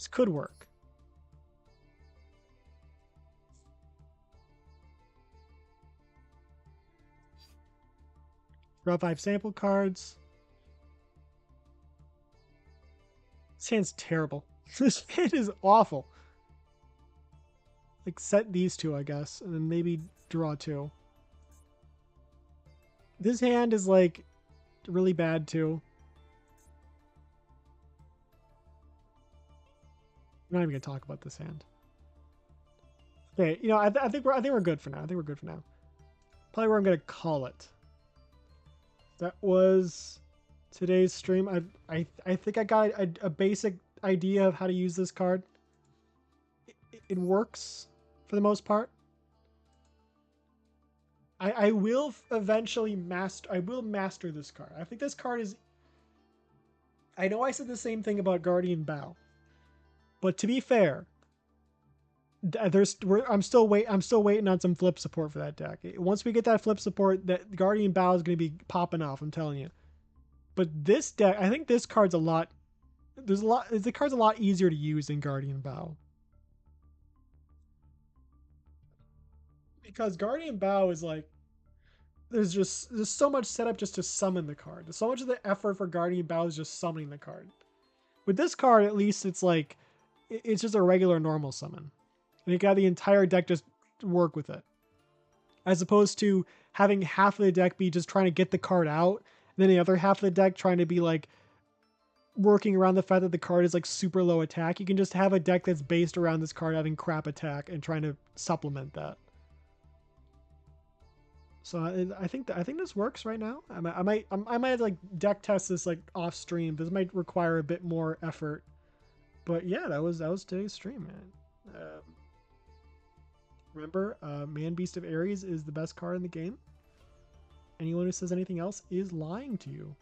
This could work. Draw 5 sample cards. This hand's terrible. This hand is awful. Like, set these two, I guess, and then maybe draw 2. This hand is, like, really bad, too. I'm not even gonna talk about this hand. Okay, you know, I think we're good for now. I think we're good for now. Probably where I'm gonna call it. That was today's stream. I think I got a basic idea of how to use this card. It works for the most part. I will eventually master. I will master this card. I think this card is. I know I said the same thing about Guardian Bow, but to be fair, I'm still waiting on some flip support for that deck. Once we get that flip support, that Guardian Bow is going to be popping off. I'm telling you. But this deck, I think this card's a lot. The card's a lot easier to use than Guardian Bow. Because Guardian Bow is like, there's so much setup just to summon the card. So much of the effort for Guardian Bow is just summoning the card. With this card, at least it's like, it's just a regular normal summon. And you got the entire deck just work with it. As opposed to having half of the deck be just trying to get the card out, and then the other half of the deck trying to be like working around the fact that the card is like super low attack. You can just have a deck that's based around this card having crap attack and trying to supplement that. So I think this works right now. I might like deck test this like off stream. This might require a bit more effort, but yeah, that was today's stream, man. Remember, Man Beast of Ares is the best card in the game. Anyone who says anything else is lying to you.